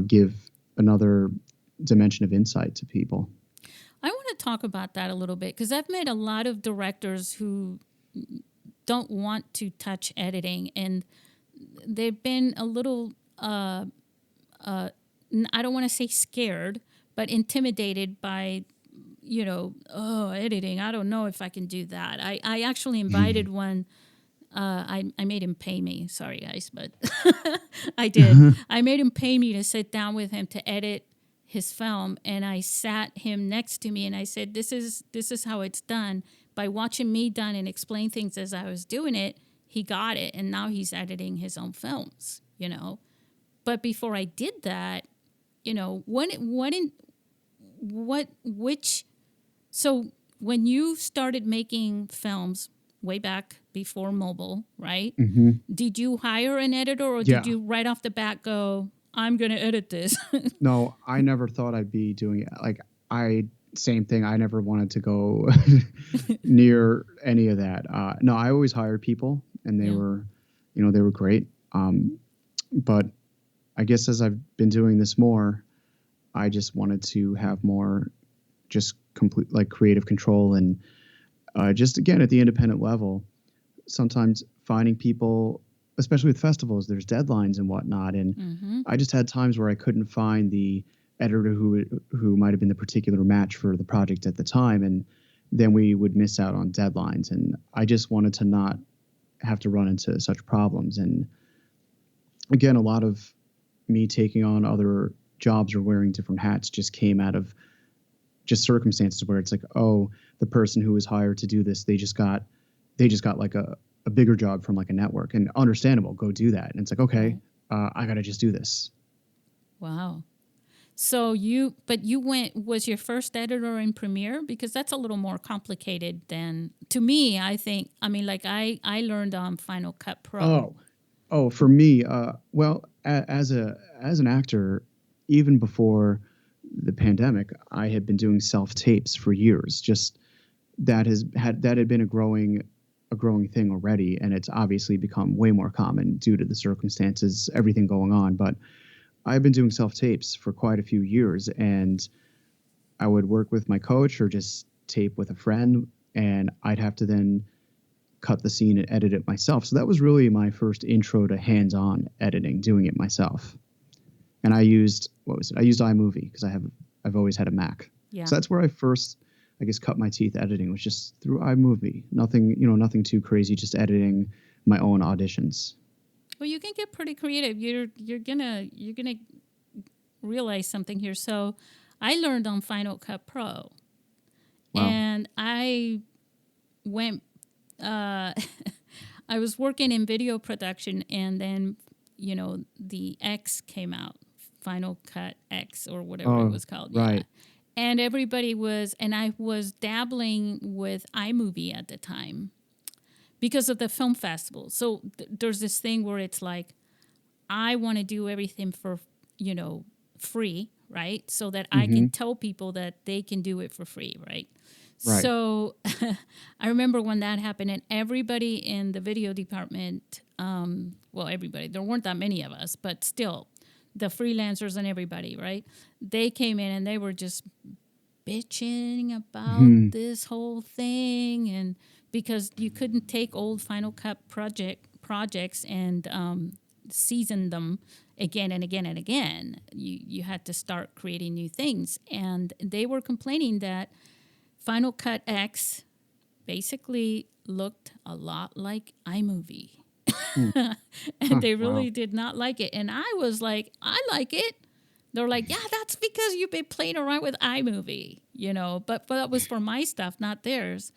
give another dimension of insight to people. I want to talk about that a little bit because I've met a lot of directors who don't want to touch editing, and they've been a little, I don't want to say scared, but intimidated by, editing. I don't know if I can do that. I actually invited one. I made him pay me. Sorry, guys, but I did. I made him pay me to sit down with him to edit his film, and I sat him next to me, and I said, "This is how it's done." By watching me done and explain things as I was doing it, he got it, and now he's editing his own films. But before I did that, so when you started making films way back before mobile, right? Mm-hmm. Did you hire an editor, or Yeah. did you right off the bat go, I'm going to edit this? No, I never thought I'd be doing it. Like, same thing. I never wanted to go near any of that. No, I always hired people, and they were great. But I guess as I've been doing this more, I just wanted to have more just complete like creative control, and just again at the independent level, sometimes finding people, especially with festivals, there's deadlines and whatnot. And I just had times where I couldn't find the editor who might have been the particular match for the project at the time. And then we would miss out on deadlines. And I just wanted to not have to run into such problems. And again, a lot of me taking on other jobs or wearing different hats just came out of just circumstances where it's like, oh, the person who was hired to do this, they just got like a bigger job from like a network, and understandable, go do that. And it's like, okay, I got to just do this. Wow. So was your first editor in Premiere? Because that's a little more complicated than, to me, I think. I mean, like I learned on Final Cut Pro. Oh, for me, well, as an actor, even before the pandemic, I had been doing self-tapes for years. Just that had been a growing thing already, and it's obviously become way more common due to the circumstances, everything going on. But I've been doing self-tapes for quite a few years, and I would work with my coach or just tape with a friend, and I'd have to then cut the scene and edit it myself. So that was really my first intro to hands-on editing, doing it myself. And I used iMovie because I've always had a Mac. Yeah. So that's where I first, I guess, cut my teeth editing, was just through iMovie. Nothing too crazy, just editing my own auditions. Well, you can get pretty creative. You're gonna realize something here. So, I learned on Final Cut Pro, and I went. I was working in video production, and then the X came out, Final Cut X or whatever it was called. Right. Yeah. And everybody was, and I was dabbling with iMovie at the time because of the film festival. So there's this thing where it's like, I want to do everything for, free, right? So that I can tell people that they can do it for free, right? So I remember when that happened, and everybody in the video department, everybody, there weren't that many of us, but still, the freelancers and everybody, right? They came in and they were just bitching about this whole thing, and because you couldn't take old Final Cut projects and season them again and again and again. You had to start creating new things, and they were complaining that Final Cut X basically looked a lot like iMovie. And they really did not like it. And I was like, I like it. They're like, yeah, that's because you've been playing around with iMovie, but that was for my stuff, not theirs.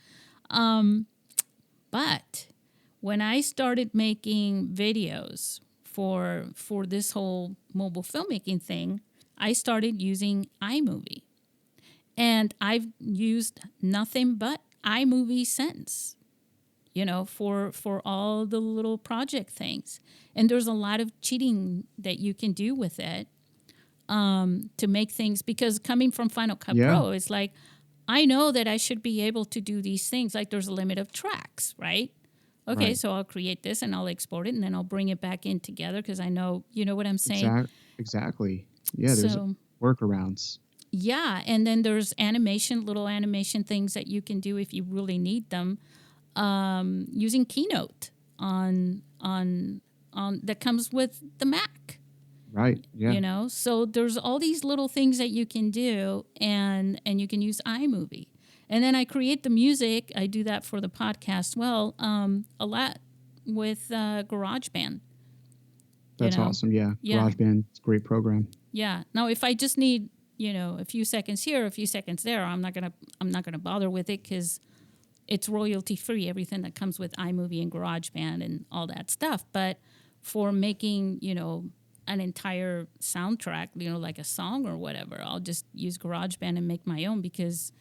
But when I started making videos for this whole mobile filmmaking thing, I started using iMovie. And I've used nothing but iMovie since, for all the little project things. And there's a lot of cheating that you can do with it to make things, because coming from Final Cut Pro, it's like, I know that I should be able to do these things. Like there's a limit of tracks, right? Okay, so I'll create this and I'll export it, and then I'll bring it back in together because I know, what I'm saying? Exactly. Yeah, there's workarounds. Yeah, and then there's little animation things that you can do if you really need them, using Keynote on that comes with the Mac. Right. Yeah. So there's all these little things that you can do, and you can use iMovie. And then I create the music. I do that for the podcast. Well, a lot with GarageBand. That's awesome. Yeah. Yeah. GarageBand, it's a great program. Yeah. Now, if I just need a few seconds here, a few seconds there, I'm not gonna bother with it because it's royalty free. Everything that comes with iMovie and GarageBand and all that stuff. But for making an entire soundtrack, like a song or whatever, I'll just use GarageBand and make my own because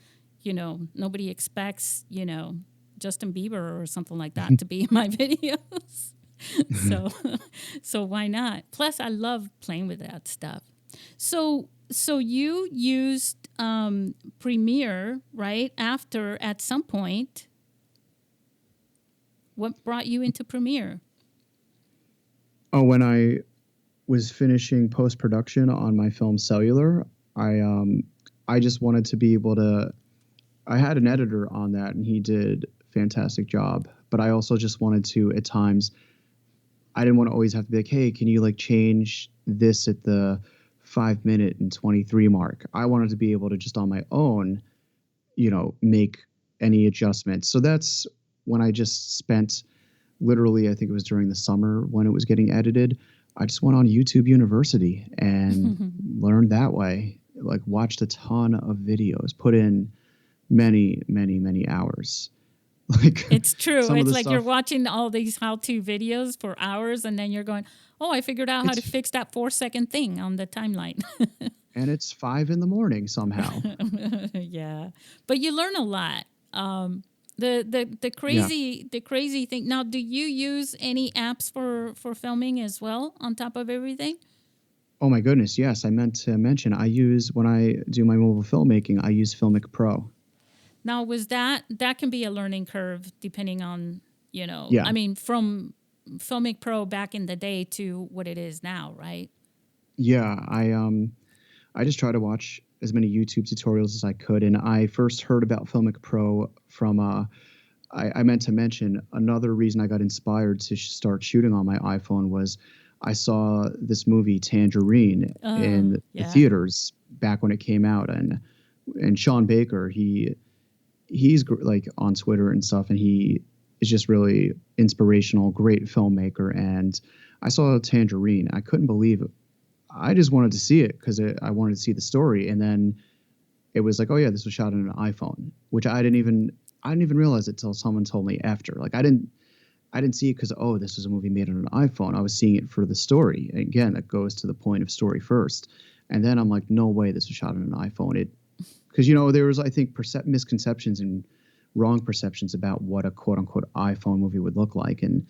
nobody expects Justin Bieber or something like that to be in my videos. So why not? Plus, I love playing with that stuff. So you used Premiere, right? At some point, what brought you into Premiere? Oh, when I was finishing post-production on my film Cellular, I just wanted to be able to. I had an editor on that, and he did a fantastic job. But I also just wanted to, at times, I didn't want to always have to be like, hey, can you change this at the 5-minute and 23 mark? I wanted to be able to just on my own, make any adjustments. So that's when I just spent literally, I think it was during the summer when it was getting edited. I just went on YouTube University and learned that way. Watched a ton of videos, put in many, many, many hours. It's true. It's like stuff, you're watching all these how-to videos for hours, and then you're going, "Oh, I figured out how to fix that 4-second thing on the timeline." And it's 5 a.m. somehow. Yeah, but you learn a lot. The crazy thing. Now, do you use any apps for filming as well on top of everything? Oh my goodness, yes. I meant to mention when I do my mobile filmmaking, I use Filmic Pro. Now, was that can be a learning curve depending on, Yeah. I mean, from Filmic Pro back in the day to what it is now, right? Yeah, I just try to watch as many YouTube tutorials as I could, and I first heard about Filmic Pro from I meant to mention another reason I got inspired to start shooting on my iPhone was I saw this movie Tangerine in the theaters back when it came out, and Sean Baker, he's on Twitter and stuff, and he is just really inspirational, great filmmaker. And I saw Tangerine. I couldn't believe it. I just wanted to see it because I wanted to see the story. And then it was like, oh yeah, this was shot on an iPhone, which I didn't even realize it till someone told me after. I didn't see it because, oh, this was a movie made on an iPhone. I was seeing it for the story. And again, that goes to the point of story first. And then I'm like, no way, this was shot on an iPhone. Because, there was, I think, misconceptions and wrong perceptions about what a quote-unquote iPhone movie would look like. And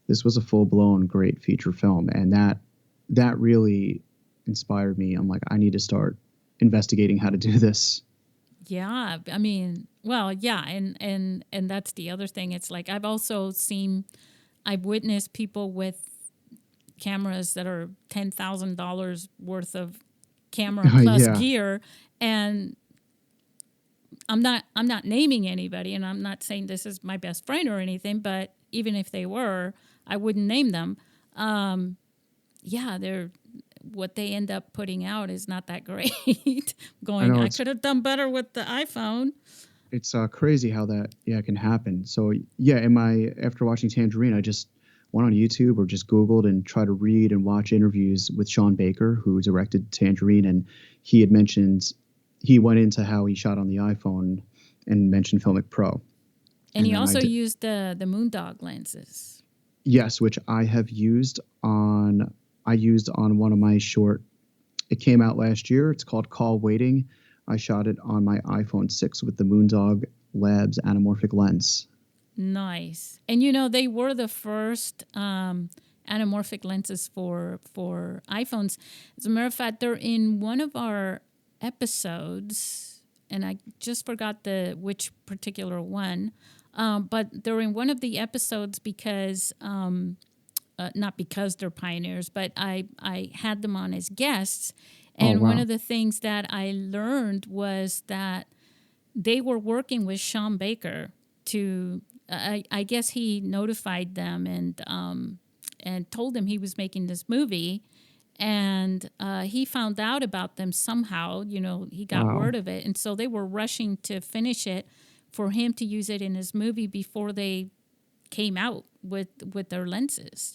this was a full-blown great feature film. And that really inspired me. I'm like, I need to start investigating how to do this. Yeah, I mean, well, yeah, and that's the other thing. It's like I've witnessed people with cameras that are $10,000 worth of camera plus gear, and I'm not naming anybody, and I'm not saying this is my best friend or anything, but even if they were, I wouldn't name them. They're what they end up putting out is not that great. I could have done better with the iPhone. It's crazy how that can happen. So after watching Tangerine, I just went on YouTube or just Googled and tried to read and watch interviews with Sean Baker, who directed Tangerine, and he had mentioned he went into how he shot on the iPhone and mentioned Filmic Pro. And he also used the Moondog lenses. Yes, which I have used on. I used on one of my short. It came out last year. It's called Call Waiting. I shot it on my iPhone 6 with the Moondog Labs anamorphic lens. Nice. And they were the first anamorphic lenses for iPhones. As a matter of fact, they're in one of our episodes, and I just forgot which particular one. But they're in one of the episodes because not because they're pioneers, but I had them on as guests, Oh, And one wow. of the things that I learned was that they were working with Sean Baker to, I guess he notified them and told them he was making this movie. And he found out about them somehow, he got Wow. word of it. And so they were rushing to finish it for him to use it in his movie before they came out with their lenses.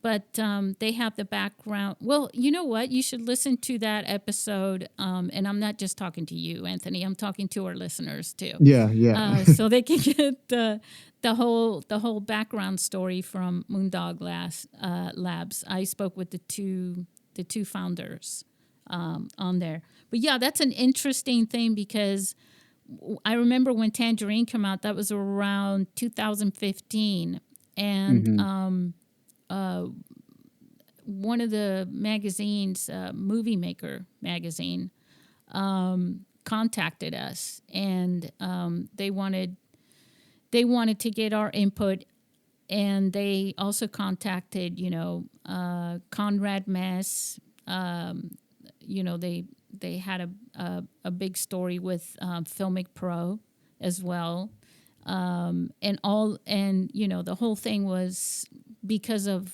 But they have the background. Well, you know what? You should listen to that episode. And I'm not just talking to you, Anthony. I'm talking to our listeners too, Yeah, yeah. so they can get the whole background story from Moondog Labs. I spoke with the two founders on there. But yeah, that's an interesting thing because I remember when Tangerine came out. That was around 2015, and Hmm. one of the magazines, Movie Maker magazine, contacted us, and they wanted to get our input, and they also contacted Conrad Mess. They had a big story with Filmic Pro as well, and the whole thing was because of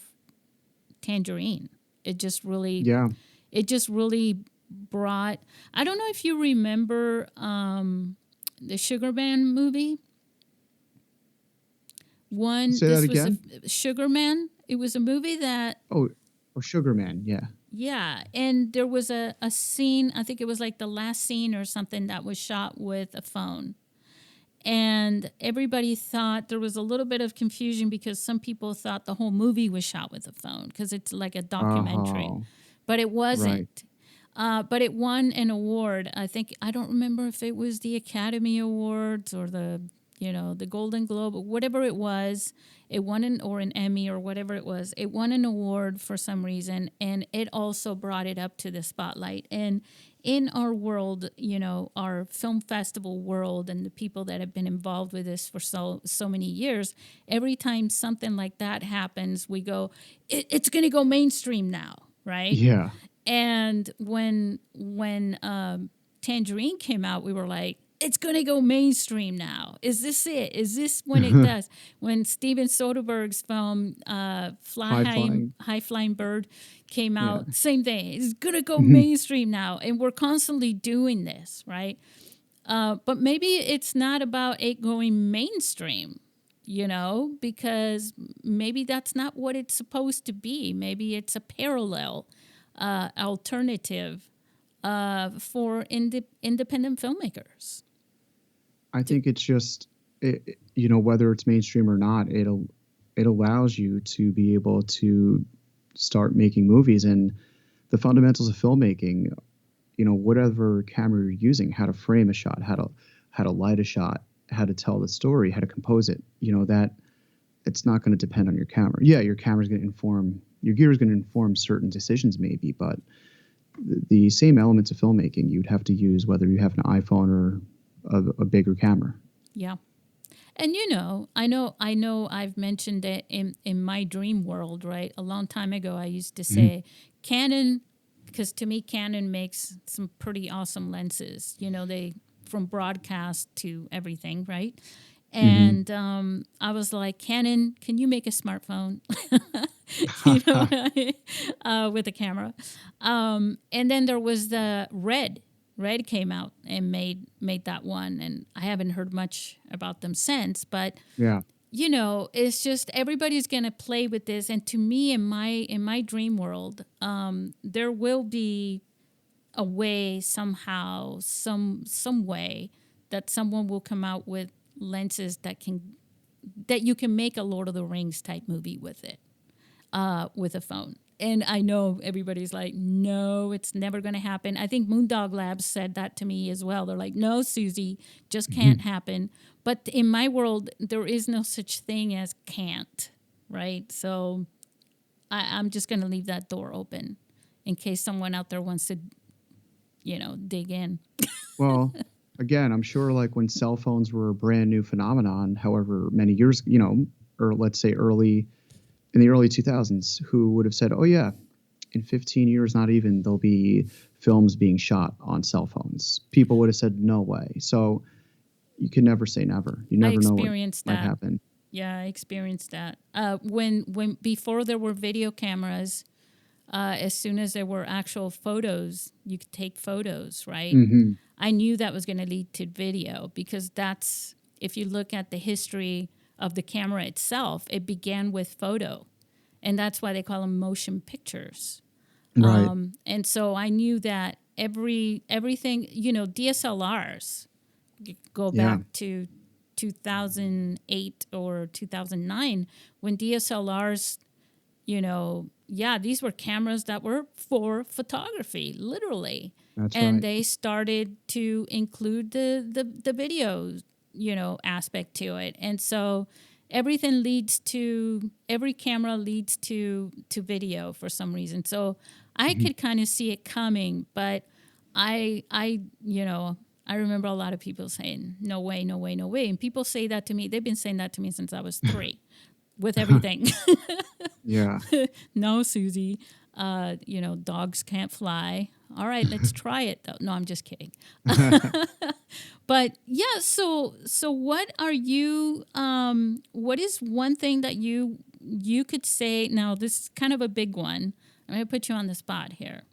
Tangerine. It just really Yeah. it just really brought. I don't know if you remember the Sugar Man movie. Say that This was again. a Sugar Man. It was a movie that, Oh, oh, Sugar Man. Yeah. yeah, and there was a scene. I think it was like the last scene or something that was shot with a phone. And everybody thought there was a little bit of confusion because some people thought the whole movie was shot with a phone because it's like a documentary, Oh, but it right. wasn't. But it won an award. I don't remember if it was the Academy Awards or the Golden Globe, whatever it was. It won an Emmy or whatever it was. It won an award for some reason, and it also brought it up to the spotlight. And in our world, our film festival world, and the people that have been involved with this for so many years, every time something like that happens, we go, it's going to go mainstream now, right? Yeah. And when Tangerine came out, we were like, it's going to go mainstream now. Is this it? Is this when it does? When Steven Soderbergh's film High flying. High Flying Bird came Yeah. out, same thing. It's going to go Mhm. mainstream now. And we're constantly doing this, right? But maybe it's not about it going mainstream, because maybe that's not what it's supposed to be. Maybe it's a parallel alternative for independent filmmakers. I think it's just, whether it's mainstream or not, it allows you to be able to start making movies, and the fundamentals of filmmaking, whatever camera you're using, how to frame a shot, how to light a shot, how to tell the story, how to compose it, that it's not going to depend on your camera. Yeah, your camera's going to inform, your gear is going to inform certain decisions maybe, but the same elements of filmmaking you'd have to use whether you have an iPhone or a bigger camera. Yeah. And I know I've mentioned it in my dream world, right? A long time ago I used to Mhm. say Canon, because to me Canon makes some pretty awesome lenses. They, from broadcast to everything, right? Mhm. And I was like, Canon, can you make a smartphone? you know, with a camera. And then there was the Red. Red came out and made that one, and I haven't heard much about them since. But Yeah. it's just everybody's gonna play with this. And to me, in my dream world, there will be a way somehow, some way that someone will come out with lenses that you can make a Lord of the Rings type movie with it, with a phone. And I know everybody's like, no, it's never going to happen. I think Moondog Labs said that to me as well. They're like, no, Susie, just can't happen. But in my world, there is no such thing as can't, right? So I'm just going to leave that door open in case someone out there wants to, dig in. Well, again, I'm sure like when cell phones were a brand new phenomenon, however many years, or let's say in the early 2000s, who would have said, "Oh yeah, in 15 years, not even, there'll be films being shot on cell phones. People would have said no way. So you can never say never. You I never know what experienced might that. happen. Yeah, I experienced that. When before there were video cameras, as soon as there were actual photos, you could take photos, right? Mm-hmm. I knew that was going to lead to video because that's, if you look at the history of the camera itself, it began with photo. And that's why they call them motion pictures. Right. And so I knew that everything, DSLRs go Yeah. back to 2008 or 2009 when DSLRs, these were cameras that were for photography, literally. That's And right. they started to include the video, aspect to it. And so every camera leads to video for some reason. So I could kind of see it coming, but I remember a lot of people saying, no way, no way, no way. And people say that to me. They've been saying that to me since I was 3 with everything. Yeah. No, Susie, dogs can't fly. All right, let's try it though. No, I'm just kidding. But yeah, so what are you, what is one thing that you could say, now this is kind of a big one. I'm going to put you on the spot here.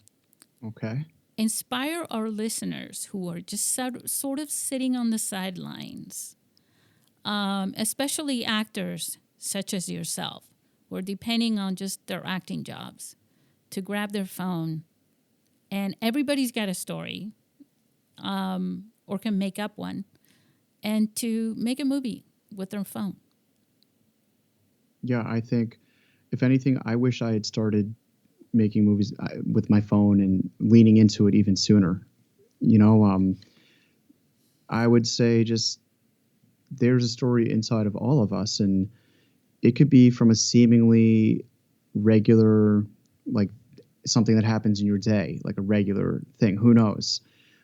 Okay. Inspire our listeners who are just sort of sitting on the sidelines, especially actors such as yourself, who are depending on just their acting jobs, to grab their phone. And everybody's got a story, or can make up one, and to make a movie with their phone. Yeah, I think, if anything, I wish I had started making movies with my phone and leaning into it even sooner. I would say just, there's a story inside of all of us, and it could be from a seemingly regular, like something that happens in your day, like a regular thing. Who knows?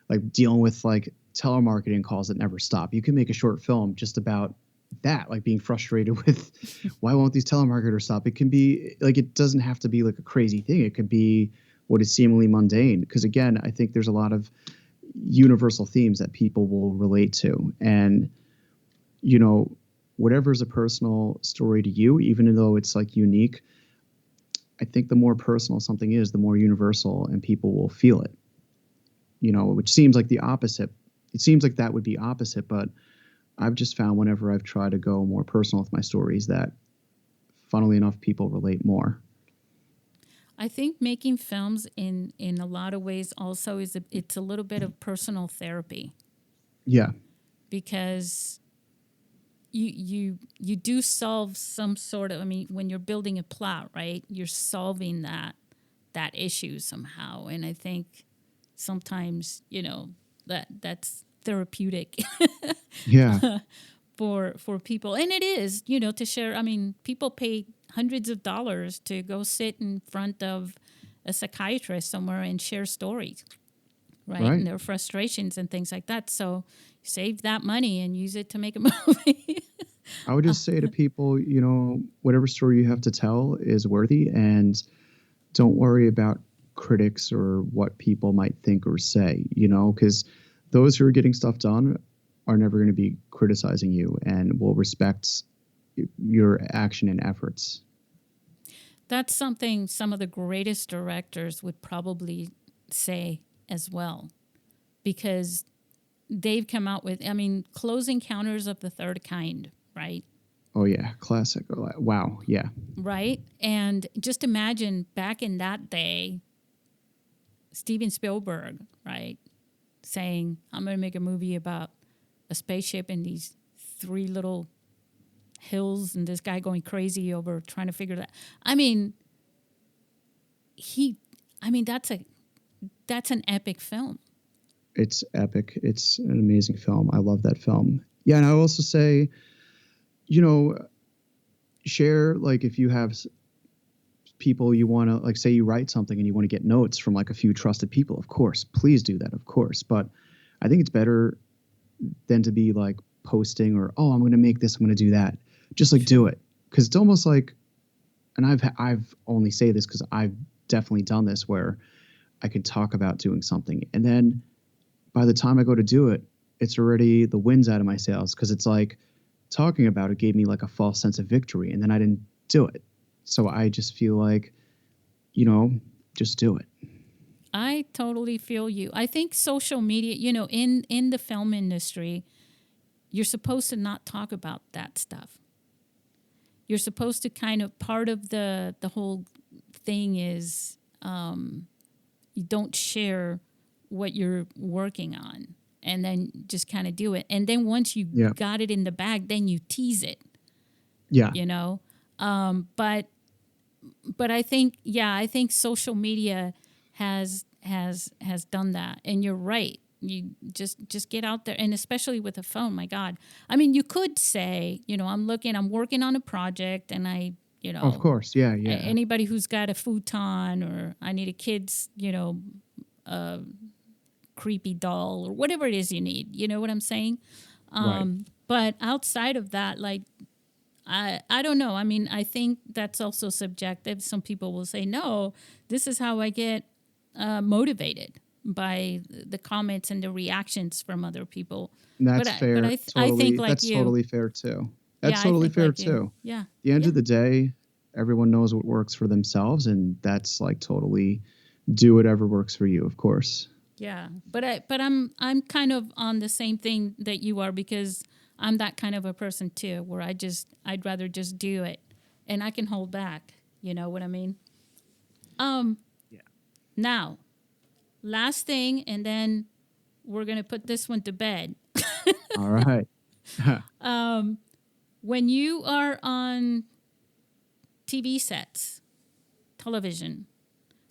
Like dealing with like telemarketing calls that never stop. You can make a short film just about that, like being frustrated with why won't these telemarketers stop? It can be like, it doesn't have to be like a crazy thing. It could be what is seemingly mundane. Because again, I think there's a lot of universal themes that people will relate to. And, whatever is a personal story to you, even though it's like unique, I think the more personal something is, the more universal, and people will feel it, which seems like the opposite. It seems like that would be opposite, but I've just found whenever I've tried to go more personal with my stories that, funnily enough, people relate more. I think making films in a lot of ways also it's a little bit of personal therapy. Yeah. Because you do solve some sort of, when you're building a plot, right? You're solving that issue somehow. And I think sometimes, that's therapeutic. Yeah. for people. And it is, to share. People pay hundreds of dollars to go sit in front of a psychiatrist somewhere and share stories, right? And their frustrations and things like that. So save that money and use it to make a movie. I would just say to people, whatever story you have to tell is worthy, and don't worry about critics or what people might think or say, because those who are getting stuff done are never going to be criticizing you and will respect your action and efforts. That's something some of the greatest directors would probably say as well, because they've come out with, Close Encounters of the Third Kind, right? Oh, yeah. Classic. Wow. Yeah. Right? And just imagine back in that day, Steven Spielberg, right, saying, I'm going to make a movie about a spaceship and these 3 little hills and this guy going crazy over trying to figure that. That's an epic film. It's epic. It's an amazing film. I love that film. Yeah. And I also say, share, like, if you have people you want to, like, say you write something and you want to get notes from like a few trusted people, of course, please do that, of course. But I think it's better than to be like posting or, oh, I'm going to make this, I'm going to do that. Just like do it. Because it's almost like, and I've only say this because I've definitely done this where I could talk about doing something, and then by the time I go to do it, it's already the wind's out of my sails because it's like talking about it gave me like a false sense of victory, and then I didn't do it. So I just feel like, you know, just do it. I totally feel you. I think social media, in the film industry, you're supposed to not talk about that stuff. You're supposed to kind of, part of the whole thing is you don't share what you're working on, and then just kind of do it. And then once you Yeah. got it in the bag, then you tease it, Yeah. you know? But I think, I think social media has done that. And you're right. You just get out there, and especially with a phone, my God. I mean, you could say, I'm working on a project, and Of course. Yeah. Yeah. anybody who's got a futon, or I need a kid's, creepy doll, or whatever it is you need. You know what I'm saying? Right. But outside of that, like, I don't know. I mean, I think that's also subjective. Some people will say, no, this is how I get motivated, by the comments and the reactions from other people. And But that's fair. I think Totally. like That's you. totally fair too. Yeah, That's I totally think fair like you. too. Yeah. At the end Yeah. of the day, everyone knows what works for themselves, and that's like totally do whatever works for you, of course. Yeah. But I'm kind of on the same thing that you are, because I'm that kind of a person too, where I'd rather just do it, and I can hold back. You know what I mean? Yeah. Now, last thing, and then we're going to put this one to bed. All right. When you are on TV sets, television,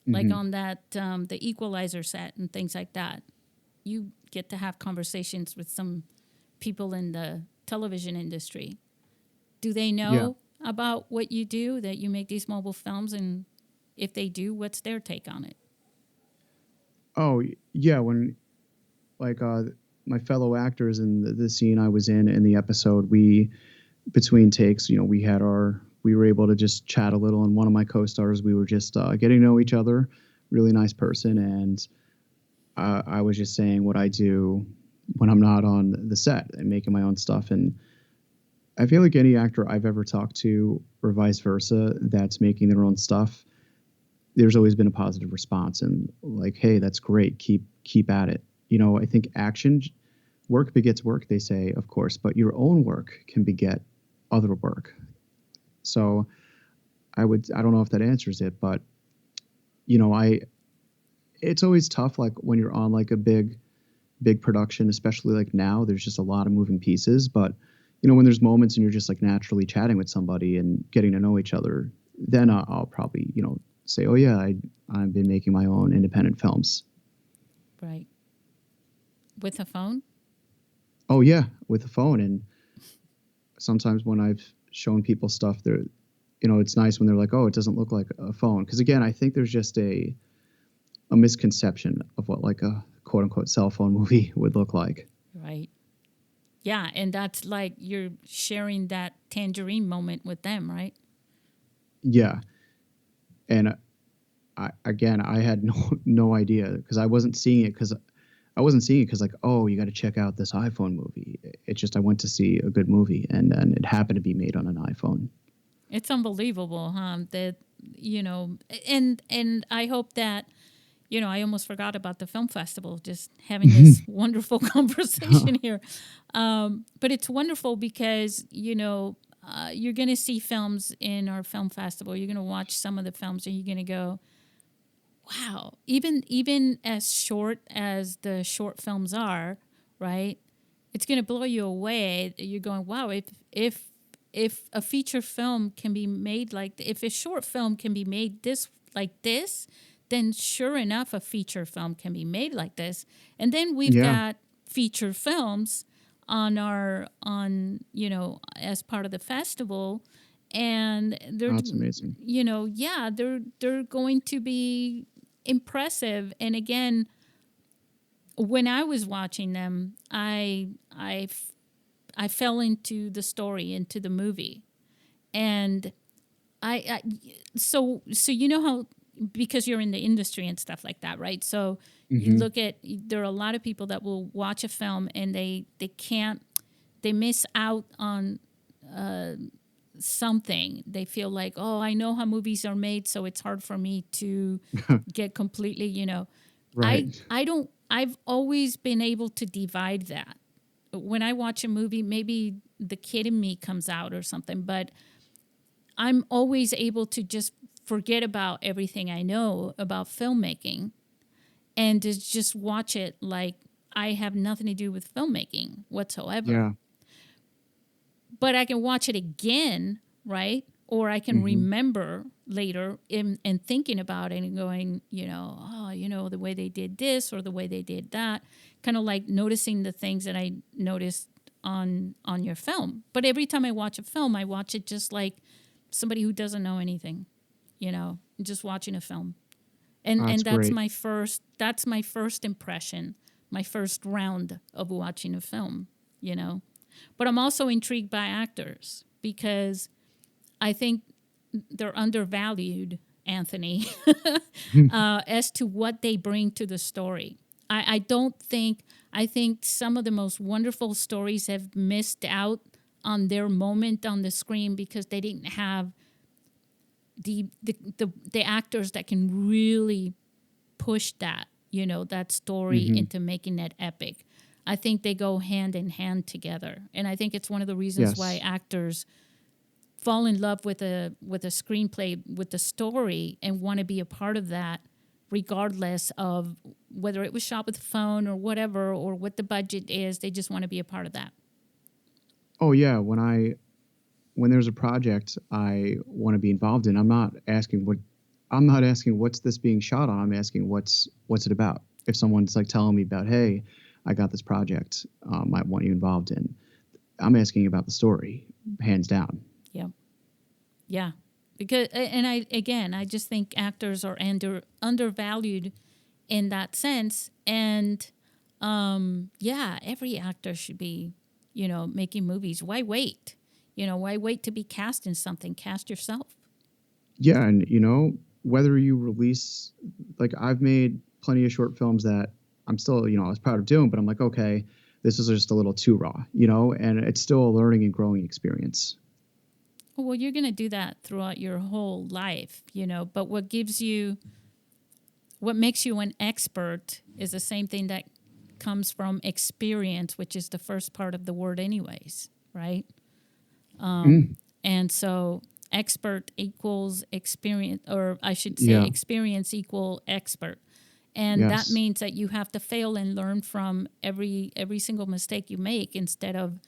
like Hmm. on that, the Equalizer set and things like that, you get to have conversations with some people in the television industry. Do they Yeah. know about what you do, that you make these mobile films? And if they do, what's their take on it? Oh, yeah. When like my fellow actors in the scene I was in the episode, we between takes, we were able to just chat a little. And one of my co-stars, we were just getting to know each other. Really nice person, and I was just saying what I do when I'm not on the set and making my own stuff. And I feel like any actor I've ever talked to, or vice versa, that's making their own stuff, there's always been a positive response and like, hey, that's great. Keep at it. I think work begets work, they say, of course, but your own work can beget other work. So I don't know if that answers it, but I it's always tough, like when you're on like a big production, especially like now, there's just a lot of moving pieces. But when there's moments and you're just like naturally chatting with somebody and getting to know each other, then I'll probably say, oh yeah, I've been making my own independent films. Right. With a phone? Oh yeah, with the phone. And sometimes when I've shown people stuff, it's nice when they're like, oh, it doesn't look like a phone. Because again, I think there's just a misconception of what like a quote unquote cell phone movie would look like. Right. Yeah, and that's like you're sharing that tangerine moment with them, right? Yeah. And I had no idea because I wasn't seeing it because like, oh, you got to check out this iPhone movie. It's just I went to see a good movie, and then it happened to be made on an iPhone. It's unbelievable, huh? That and I hope that I almost forgot about the film festival. Just having this wonderful conversation here, but it's wonderful because you're going to see films in our film festival. You're going to watch some of the films, and you're going to go, wow, even as short as the short films are, right? It's going to blow you away. You're going, wow, if a feature film can be made if a short film can be made this, then sure enough, a feature film can be made like this. And then we've Yeah. got feature films as part of the festival, and they're That's amazing. they're going to be impressive. And again, when I was watching them, I fell into the story, into the movie, and I so how because you're in the industry and stuff like that, right? So you Hmm. look at, there are a lot of people that will watch a film and they miss out on something. They feel like, oh, I know how movies are made, so it's hard for me to get completely, Right. I've always been able to divide that. When I watch a movie, maybe the kid in me comes out or something, but I'm always able to just forget about everything I know about filmmaking and to just watch it like I have nothing to do with filmmaking whatsoever. Yeah. But I can watch it again, right? Or I can Hmm. remember later in thinking about it and going, the way they did this or the way they did that, kind of like noticing the things that I noticed on your film. But every time I watch a film, I watch it just like somebody who doesn't know anything, just watching a film. And That's great. that's my first impression, my first round of watching a film, you know. But I'm also intrigued by actors because I think they're undervalued, Anthony, as to what they bring to the story. I don't think, I think some of the most wonderful stories have missed out on their moment on the screen because they didn't have the actors that can really push that story Hmm. into making it epic. I think they go hand in hand together. And I think it's one of the reasons why Yes. actors fall in love with a screenplay, with the story, and want to be a part of that, regardless of whether it was shot with a phone or whatever, or what the budget is. They just want to be a part of that. Oh yeah. When there's a project I want to be involved in, I'm not asking what's this being shot on. I'm asking what's it about. If someone's like telling me about, hey, I got this project, I want you involved in. I'm asking about the story, hands down. Yeah. Yeah. Because, and I just think actors are undervalued in that sense. And yeah, every actor should be, making movies. Why wait? Why wait to be cast in something? Cast yourself. Yeah, and whether you release, like I've made plenty of short films that I'm still, I was proud of doing, but I'm like, okay, this is just a little too raw, and it's still a learning and growing experience. Well, you're going to do that throughout your whole life, but what makes you an expert is the same thing that comes from experience, which is the first part of the word anyways, right? Mm, And so expert equals experience, or I should say yeah. experience equal expert. And that Yes. means that you have to fail and learn from every single mistake you make, instead of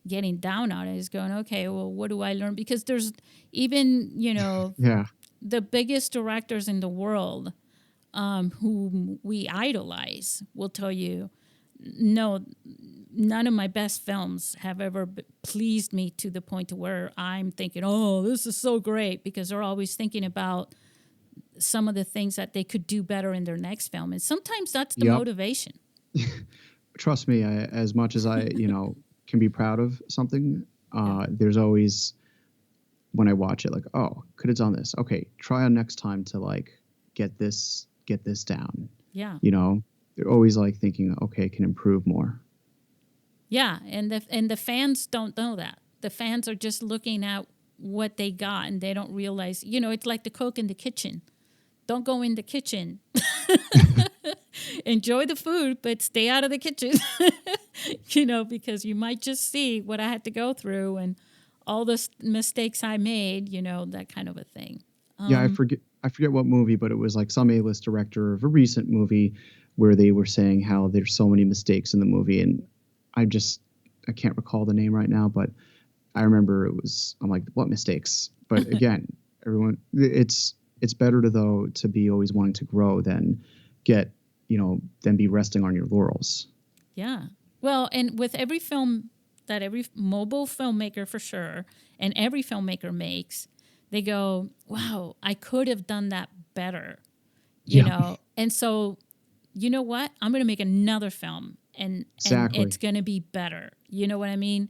getting down on it. Is going, okay, well, what do I learn? Because there's even, Yeah. the biggest directors in the world, whom we idolize, will tell you, no, none of my best films have ever pleased me to the point to where I'm thinking, oh, this is so great, because they're always thinking about some of the things that they could do better in their next film. And sometimes that's the Yep. motivation. Trust me, as much as I, can be proud of something, Yeah. there's always when I watch it, like, oh, could have done this. Okay, try on next time to like get this down. Yeah. They're always like thinking, okay, can improve more. Yeah. And the fans don't know that. The fans are just looking at what they got, and they don't realize, it's like the cook in the kitchen. Don't go in the kitchen. Enjoy the food, but stay out of the kitchen, because you might just see what I had to go through and all the mistakes I made, that kind of a thing. Yeah, I forget what movie, but it was like some A-list director of a recent movie where they were saying how there's so many mistakes in the movie, and I just I can't recall the name right now, but I remember I'm like, what mistakes? But again, everyone, it's better to be always wanting to grow than get than be resting on your laurels. Yeah. Well, and with every film that every mobile filmmaker for sure, and every filmmaker makes, they go, wow, I could have done that better, Yep. And so, you know what? I'm going to make another film, and it's Exactly. going to be better. You know what I mean?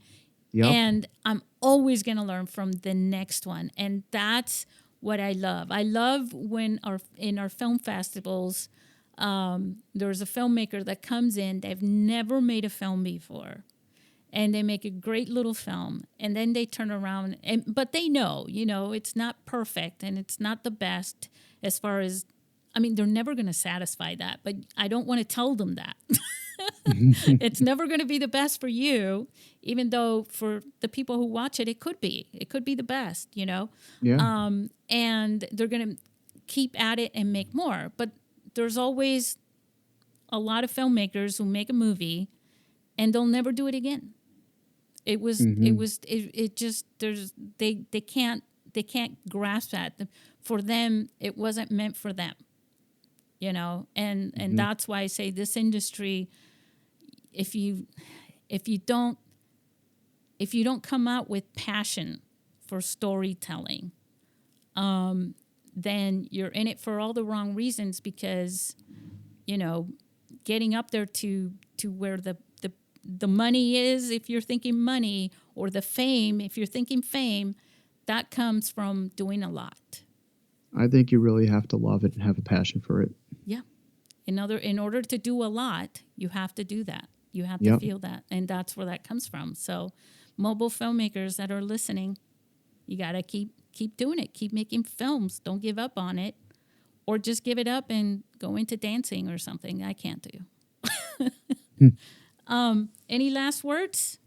Yep. And I'm always going to learn from the next one. And that's what I love. I love when in our film festivals, there's a filmmaker that comes in. They've never made a film before, and they make a great little film, and then they turn around but they know, it's not perfect and it's not the best as far as, I mean, they're never going to satisfy that, but I don't want to tell them that. It's never going to be the best for you, even though for the people who watch it, it could be the best, Yeah. and they're going to keep at it and make more. But there's always a lot of filmmakers who make a movie and they'll never do it again. It just, they can't grasp that. For them, it wasn't meant for them, and that's why I say this industry, if you don't come out with passion for storytelling, then you're in it for all the wrong reasons, because getting up there to where the money is, if you're thinking money, or the fame, if you're thinking fame, that comes from doing a lot. I think you really have to love it and have a passion for it. Yeah. In order to do a lot, you have to do that. You have to feel that. And that's where that comes from. So mobile filmmakers that are listening, you got to keep doing it. Keep making films. Don't give up on it. Or just give it up and go into dancing or something. I can't do. Any last words?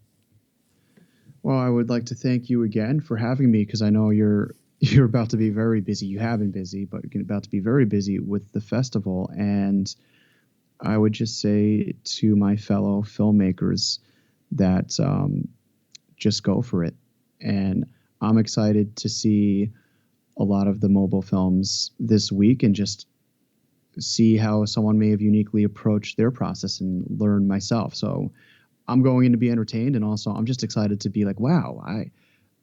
Well, I would like to thank you again for having me, because I know you're about to be very busy. You have been busy, but you're about to be very busy with the festival. And I would just say to my fellow filmmakers that just go for it. And I'm excited to see a lot of the mobile films this week and just see how someone may have uniquely approached their process and learn myself. So I'm going in to be entertained, and also I'm just excited to be like, wow,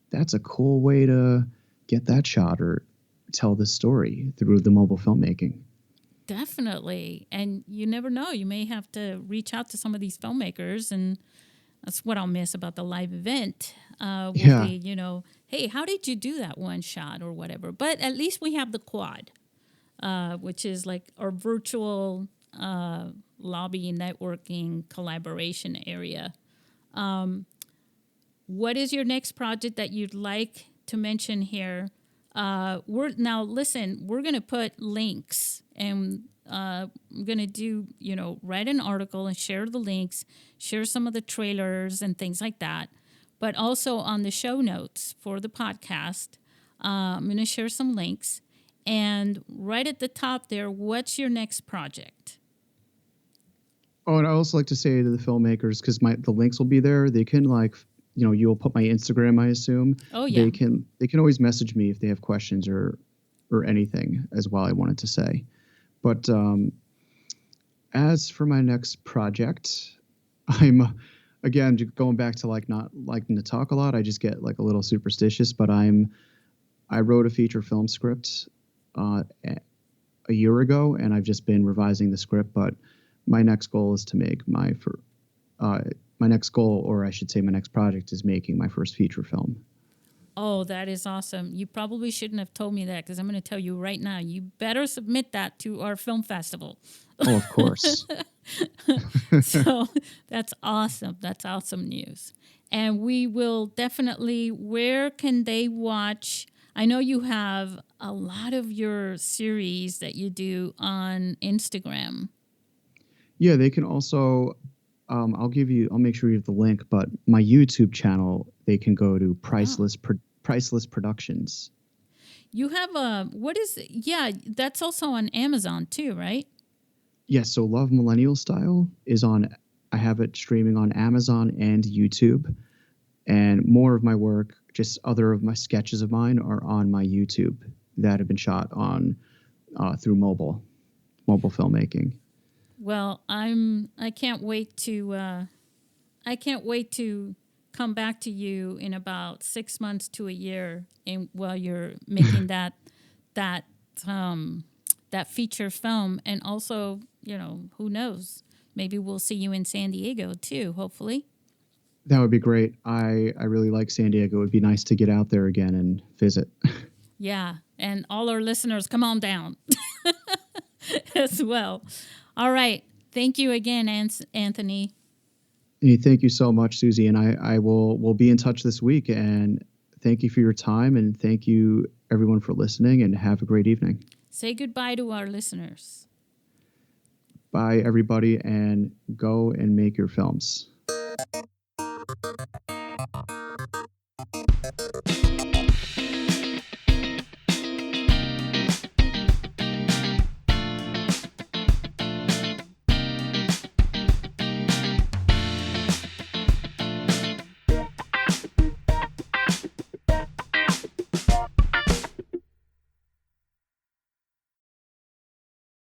that's a cool way to get that shot or tell this story through the mobile filmmaking. Definitely. And you never know. You may have to reach out to some of these filmmakers, and that's what I'll miss about the live event. Will be, hey, how did you do that one shot or whatever? But at least we have the quad, which is like our virtual lobby networking collaboration area. What is your next project that you'd like to mention here? We're going to put links, and I'm going to do, write an article and share the links, share some of the trailers and things like that. But also on the show notes for the podcast, I'm going to share some links. And right at the top there, what's your next project? Oh, and I also like to say to the filmmakers, because the links will be there, they can you'll put my Instagram, I assume. Oh yeah. They can always message me if they have questions or anything as well. I wanted to say, but as for my next project, I'm again going back to not liking to talk a lot. I just get a little superstitious, but I wrote a feature film script a year ago, and I've just been revising the script. But my next goal is to make my next goal, or I should say my next project, is making my first feature film. Oh, that is awesome. You probably shouldn't have told me that, because I'm going to tell you right now, you better submit that to our film festival. Oh, of course. So that's awesome. That's awesome news. And we will definitely, where can they watch? I know you have a lot of your series that you do on Instagram. Yeah, they can also, I'll make sure you have the link, but my YouTube channel, they can go to Priceless Productions. You have that's also on Amazon too, right? Yes, so Love Millennial Style is I have it streaming on Amazon and YouTube. And more of my work, just other of my sketches of mine, are on my YouTube that have been shot on through mobile filmmaking. Well, I can't wait to come back to you in about 6 months to a year, while you're making that feature film. And also, who knows, maybe we'll see you in San Diego too, hopefully. That would be great. I really like San Diego. It would be nice to get out there again and visit. Yeah. And all our listeners, come on down as well. All right. Thank you again, Anthony. Hey, thank you so much, Susie, and I will be in touch this week. And thank you for your time, and thank you everyone for listening. And have a great evening. Say goodbye to our listeners. Bye, everybody, and go and make your films.